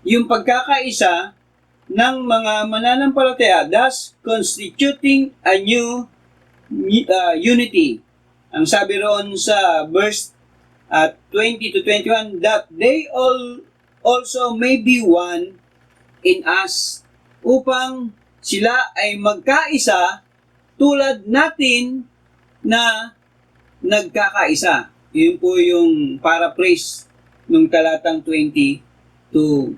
Yung pagkakaisa ng mga mananampalataya, thus constituting a new unity. Ang sabi roon sa verse 20 to 21, that they all also may be one in us, upang sila ay magkaisa tulad natin na nagkakaisa. Yun po yung paraphrase nung talatang 20 to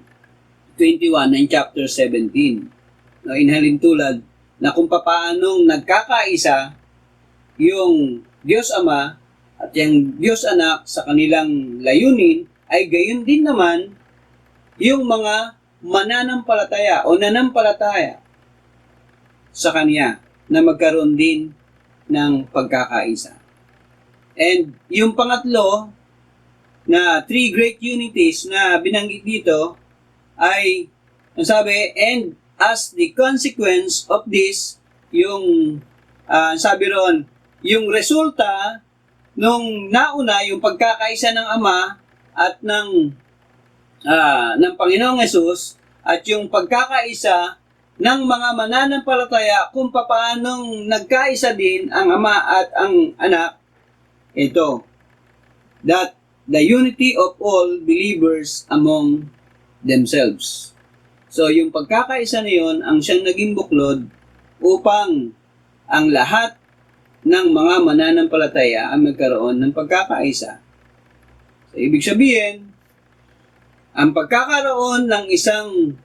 21 ng chapter 17. No, inhalin tulad na kung paanong nagkakaisa yung Diyos Ama at yung Diyos Anak sa kanilang layunin, ay gayon din naman yung mga mananampalataya o nanampalataya sa Kanya na magkaroon din ng pagkakaisa. And yung pangatlo na three great unities na binanggit dito ay, ang sabi, and as the consequence of this, yung sabi roon, yung resulta nung nauna yung pagkakaisa ng Ama at ng Panginoong Hesus at yung pagkakaisa ng mga mananampalataya kung paanong nagkaisa din ang Ama at ang Anak, ito, that the unity of all believers among themselves. So, yung pagkakaisa na yun, ang siyang naging buklod upang ang lahat ng mga mananampalataya ang magkaroon ng pagkakaisa. So, ibig sabihin, ang pagkakaroon ng isang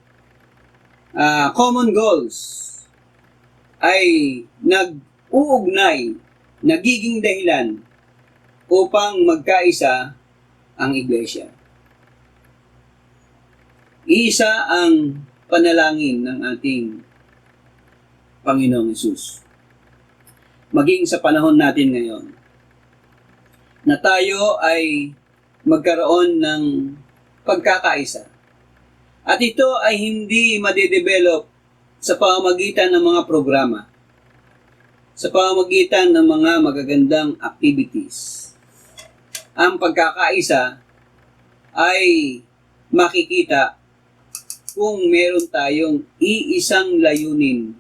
common goals ay nag-uugnay, nagiging dahilan upang magkaisa ang iglesia. Iisa ang panalangin ng ating Panginoong Hesus. Maging sa panahon natin ngayon, na tayo ay magkaroon ng pagkakaisa. At ito ay hindi madedevelop sa pamamagitan ng mga programa, sa pamamagitan ng mga magagandang activities. Ang pagkakaisa ay makikita kung meron tayong iisang layunin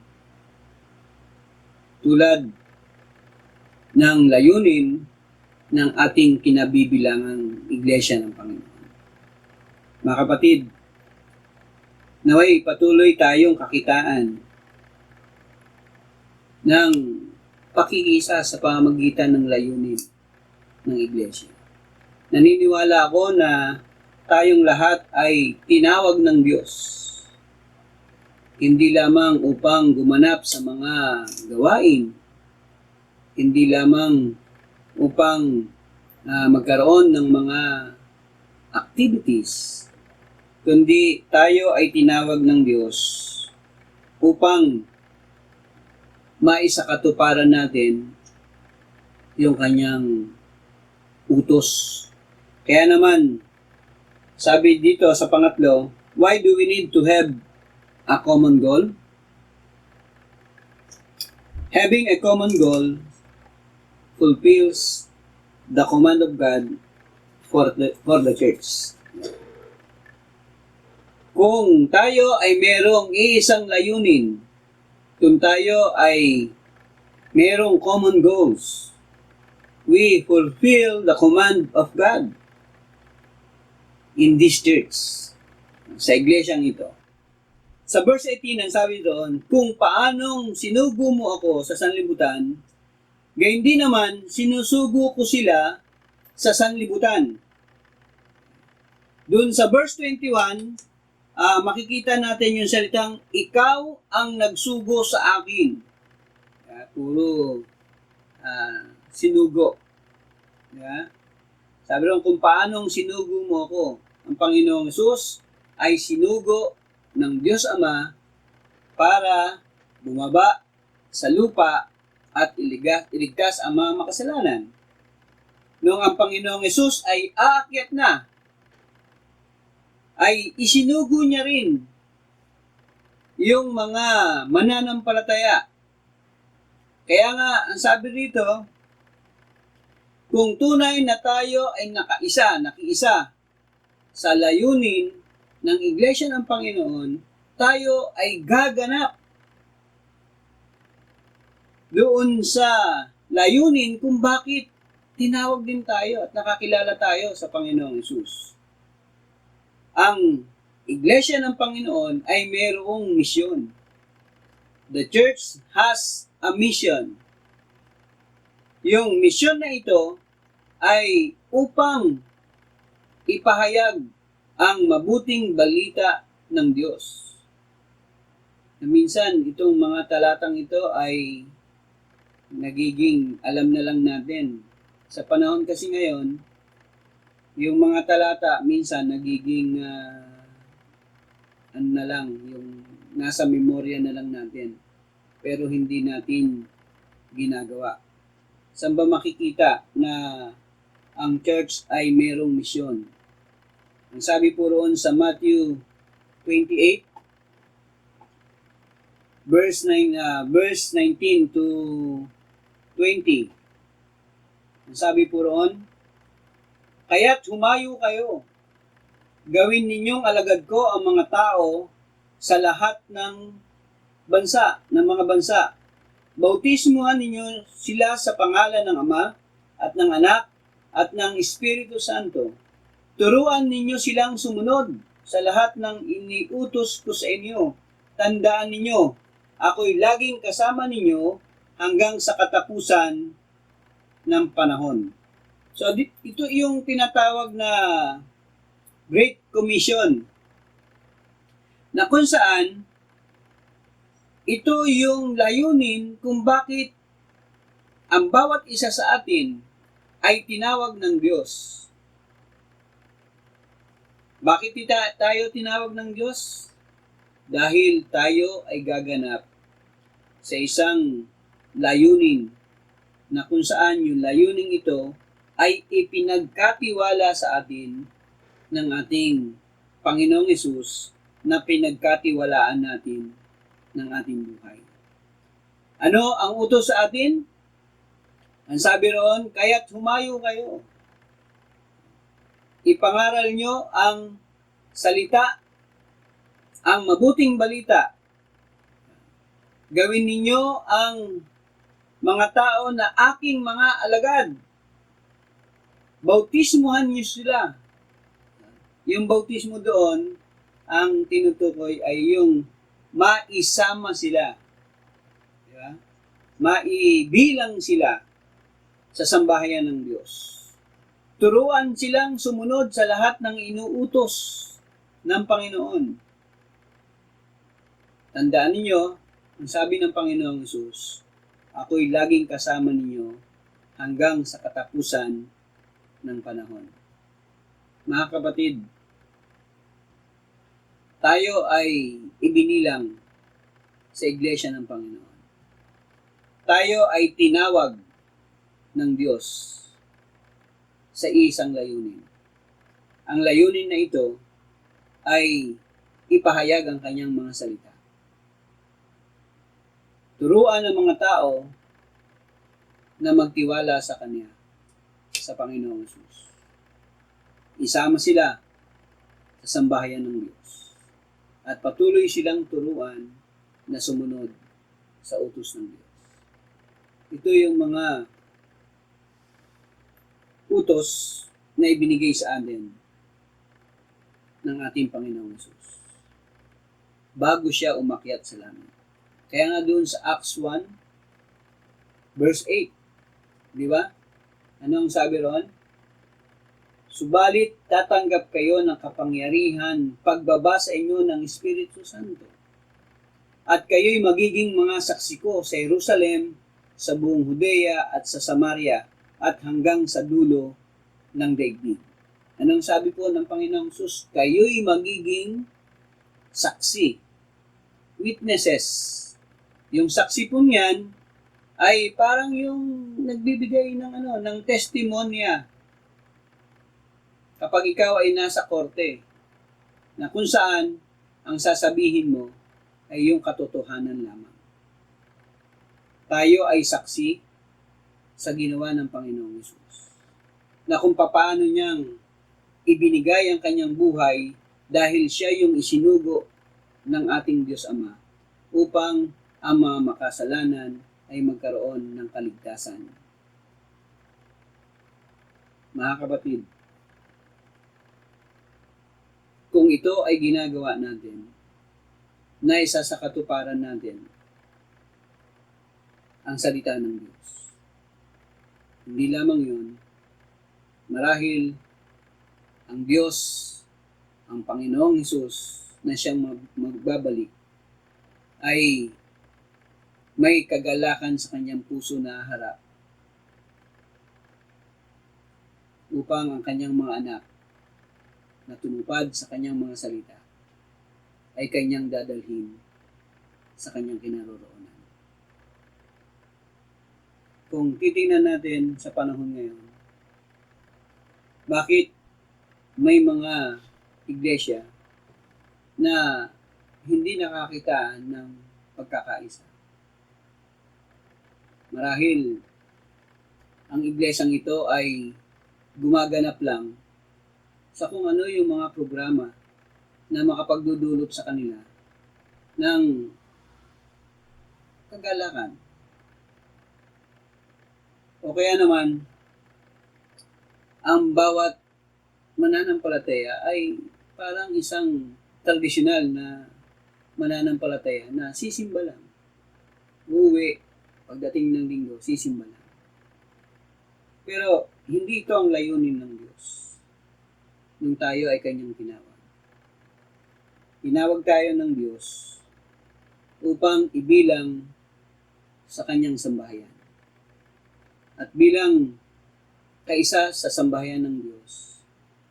tulad ng layunin ng ating kinabibilangang Iglesia ng Panginoon. Mga kapatid, naway patuloy tayong kakitaan ng pakikisa sa pamamagitan ng layunin ng Iglesia. Naniniwala ako na tayong lahat ay tinawag ng Diyos. Hindi lamang upang gumanap sa mga gawain, hindi lamang upang magkaroon ng mga activities, kundi tayo ay tinawag ng Diyos upang maisakatuparan natin yung kanyang utos. Kaya naman, sabi dito sa pangatlo, why do we need to have a common goal? Having a common goal fulfills the command of God for the church. Kung tayo ay merong iisang layunin, kung tayo ay merong common goals, we fulfill the command of God in this church, sa iglesyang ito. Sa verse 18, ang sabi doon, kung paanong sinugo mo ako sa sanlibutan, gayon din naman sinusugo ko sila sa sanlibutan. Doon sa verse 21, makikita natin yung salitang, ikaw ang nagsugo sa akin. Puro sinugo. Sabi rin, kung paanong sinugo mo ako, ang Panginoong Hesus ay sinugo ng Diyos Ama para bumaba sa lupa at iligtas ang mga makasalanan. Noong ang Panginoong Yesus ay aakyat na, ay isinugo niya rin yung mga mananampalataya. Kaya nga, ang sabi rito, kung tunay na tayo ay nakiisa sa layunin ng Iglesia ng Panginoon, tayo ay gaganap doon sa layunin kung bakit tinawag din tayo at nakakilala tayo sa Panginoong Yesus. Ang Iglesia ng Panginoon ay mayroong misyon. The church has a mission. Yung misyon na ito ay upang ipahayag ang mabuting balita ng Diyos. Na minsan, itong mga talatang ito ay nagiging alam na lang natin. Sa panahon kasi ngayon, yung mga talata minsan nagiging ano na lang, yung nasa memorya na lang natin. Pero hindi natin ginagawa. Saan ba makikita na ang church ay mayroong misyon? Ang sabi po roon sa Matthew 28, verse 19 to 20. Ang sabi po roon, kaya't humayo kayo, gawin ninyong alagad ko ang mga tao sa lahat ng mga bansa. Bautismuhan ninyo sila sa pangalan ng Ama at ng Anak at ng Espiritu Santo. Turuan ninyo silang sumunod sa lahat ng iniutos ko sa inyo. Tandaan ninyo, ako'y laging kasama ninyo hanggang sa katapusan ng panahon. So, ito yung tinatawag na Great Commission, na kung saan ito yung layunin kung bakit ang bawat isa sa atin ay tinawag ng Diyos. Bakit tayo tinawag ng Diyos? Dahil tayo ay gaganap sa isang layunin na kung saan yung layunin ito ay ipinagkatiwala sa atin ng ating Panginoong Hesus na pinagkatiwalaan natin ng ating buhay. Ano ang utos sa atin? Ang sabi roon, kaya't humayo kayo. Ipangaral nyo ang salita, ang mabuting balita. Gawin ninyo ang mga tao na aking mga alagad. Bautismuhan niyo sila. Yung bautismo doon, ang tinutukoy ay yung maisama sila. Diba? Maibilang sila sa sambahayan ng Diyos. Turuan silang sumunod sa lahat ng inuutos ng Panginoon. Tandaan ninyo, ang sabi ng Panginoong Hesus, ako'y laging kasama ninyo hanggang sa katapusan ng panahon. Mga kapatid, tayo ay ibinilang sa Iglesia ng Panginoon. Tayo ay tinawag ng Diyos sa isang layunin. Ang layunin na ito ay ipahayag ang kanyang mga salita. Turuan ang mga tao na magtiwala sa Kanya, sa Panginoong Hesus. Isama sila sa sambahayan ng Diyos. At patuloy silang turuan na sumunod sa utos ng Diyos. Ito yung mga utos na ibinigay sa atin ng ating Panginoong Hesus bago siya umakyat sa langit. Kaya nga doon sa Acts 1, verse 8, di ba? Ano ang sabi ron? Subalit tatanggap kayo ng kapangyarihan pagbaba sa inyo ng Espiritu Santo. At kayo'y magiging mga saksi ko sa Jerusalem, sa buong Judea at sa Samaria at hanggang sa dulo ng daigdig. Anong sabi po ng Panginoong Hesus? Kayo'y magiging saksi. Witnesses. Yung saksi po niyan ay parang yung nagbibigay ng ng testimonya kapag ikaw ay nasa korte na kung saan ang sasabihin mo ay yung katotohanan lamang. Tayo ay saksi sa ginawa ng Panginoong Hesus na kung paano niyang ibinigay ang kanyang buhay dahil siya yung isinugo ng ating Diyos Ama upang ang mga makasalanan ay magkaroon ng kaligtasan. Mga kapatid, kung ito ay ginagawa natin, na isa sa katuparan natin ang salita ng Diyos. Hindi lamang yun, marahil ang Diyos, ang Panginoong Hesus na siyang magbabalik ay may kagalakan sa kanyang puso na harap upang ang kanyang mga anak na tumupad sa kanyang mga salita ay kanyang dadalhin sa kanyang kinaroroonan. Kung titingnan natin sa panahon ngayon, bakit may mga iglesia na hindi nakakitaan ng pagkakaisa? Marahil ang iglesyang ito ay gumaganap lang sa kung ano yung mga programa na makapagdudulot sa kanila ng kagalakan. O kaya naman, ang bawat mananampalataya ay parang isang tradisyonal na mananampalataya na sisimba lang. Uuwi, pagdating ng linggo, sisimba lang. Pero hindi ito ang layunin ng Diyos nung tayo ay kanyang tinawag. Tinawag tayo ng Diyos upang ibilang sa kanyang sambahayan. At bilang kaisa sa sambahayan ng Diyos,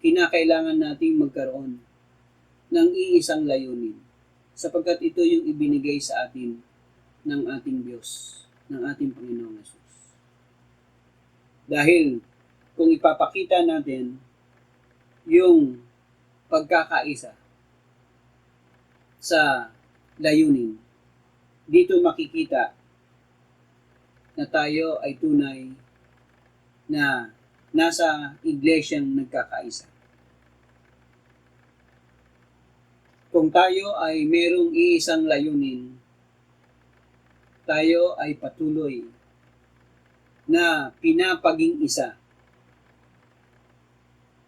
kinakailangan nating magkaroon ng iisang layunin sapagkat ito yung ibinigay sa atin ng ating Diyos, ng ating Panginoong Hesus. Dahil kung ipapakita natin yung pagkakaisa sa layunin, dito makikita na tayo ay tunay na nasa iglesyang nagkakaisa. Kung tayo ay merong iisang layunin, tayo ay patuloy na pinapaging isa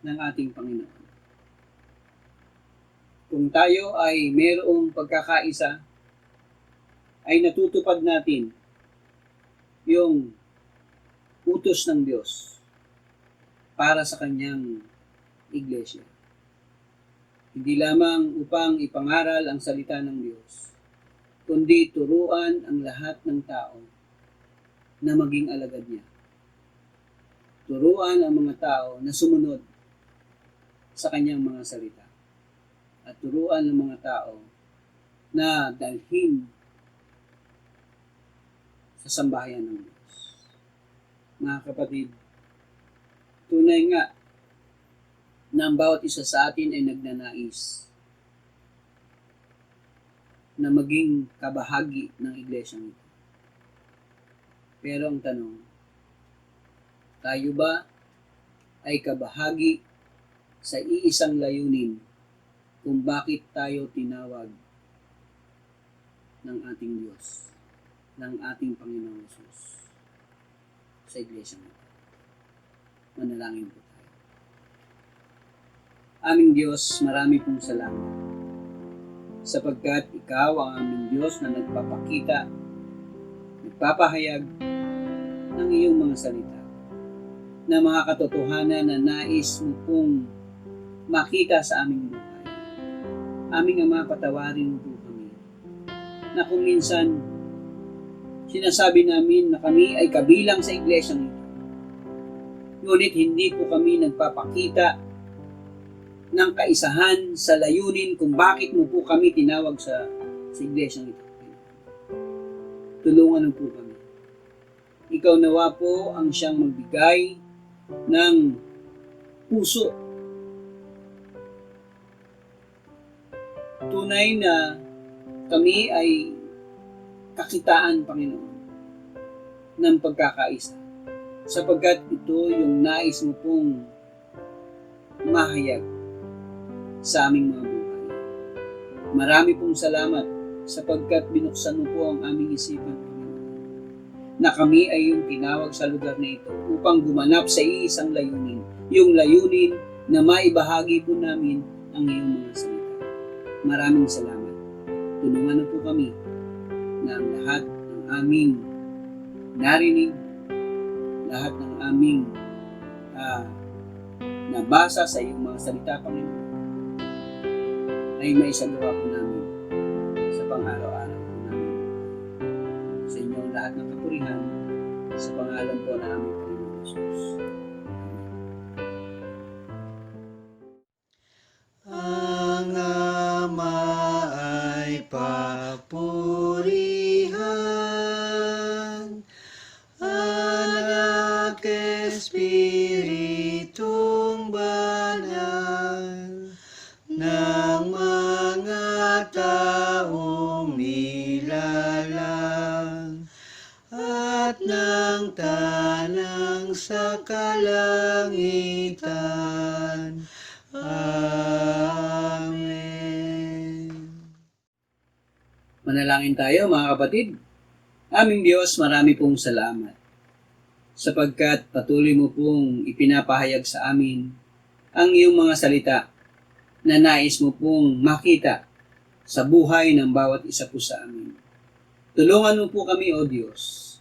ng ating Panginoon. Kung tayo ay mayroong pagkakaisa, ay natutupad natin yung utos ng Diyos para sa kanyang iglesia. Hindi lamang upang ipangaral ang salita ng Diyos, kundi turuan ang lahat ng tao na maging alagad niya. Turuan ang mga tao na sumunod sa kanyang mga salita. At turuan ang mga tao na dalhin sa sambahayan ng Diyos. Mga kapatid, tunay nga na ang bawat isa sa atin ay nagnanais na maging kabahagi ng iglesyang ito. Pero ang tanong, tayo ba ay kabahagi sa iisang layunin kung bakit tayo tinawag ng ating Diyos, ng ating Panginoong Hesus sa iglesyang ito? Manalangin po tayo. Aming Diyos, marami pong salamat sapagkat Ikaw ang aming Diyos na nagpapakita, nagpapahayag ng iyong mga salita na mga katotohanan na nais mo pong makita sa aming buhay. Aming Ama, patawarin mo po kami na kung minsan sinasabi namin na kami ay kabilang sa iglesyang ito, ngunit hindi po kami nagpapakita ng kaisahan sa layunin kung bakit mo po kami tinawag sa iglesyang ito. Tulungan mo po kami ikaw nawa po ang siyang magbigay ng puso. Tunay na kami ay kakitaan, Panginoon, ng pagkakaisa. Sapagkat ito yung nais mo pong mahayag sa aming mga buhay. Marami pong salamat sapagkat binuksan mo po ang aming isipan, Panginoon, na kami ay yung tinawag sa lugar na ito upang gumanap sa iisang layunin, yung layunin na maibahagi po namin ang iyong mga salita. Maraming salamat. Tulungan na po kami na ang lahat ng aming narinig, lahat ng aming nabasa sa iyong mga salita, Panginoon, ay maisagawa po namin sa pang-araw-araw po namin. Sa inyo ang lahat ng kapurihan, sa pangalan po na aming Panginoon Jesus. Ang Ama ay papurihan, Anak, Espiritong Banal, ng mga taong nilalang, at ng tanang sa kalangitan. Amen. Manalangin tayo, mga kapatid. Aming Diyos, marami pong salamat sapagkat patuloy mo pong ipinapahayag sa amin ang iyong mga salita na nais mo pong makita sa buhay ng bawat isa po sa amin. Tulungan mo po kami, O Diyos,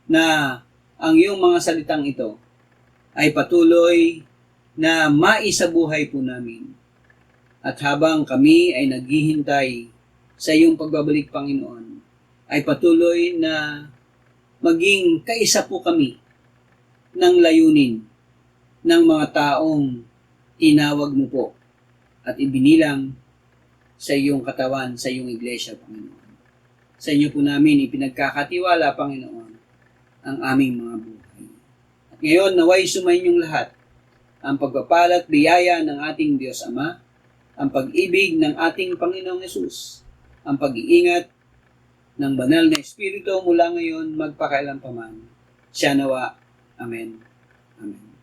na ang iyong mga salitang ito ay patuloy na maisabuhay po namin. At habang kami ay naghihintay sa iyong pagbabalik, Panginoon, ay patuloy na maging kaisa po kami ng layunin ng mga taong tinawag mo po at ibinilang sa iyong katawan, sa iyong iglesia, Panginoon. Sa inyo po namin ipinagkakatiwala, Panginoon, ang aming mga buhay. At ngayon, naway sumainyong lahat ang pagpapala at biyaya ng ating Diyos Ama, ang pag-ibig ng ating Panginoong Yesus, ang pag-iingat ng banal na Espiritu mula ngayon magpakailanpaman. Siya nawa. Amen. Amen.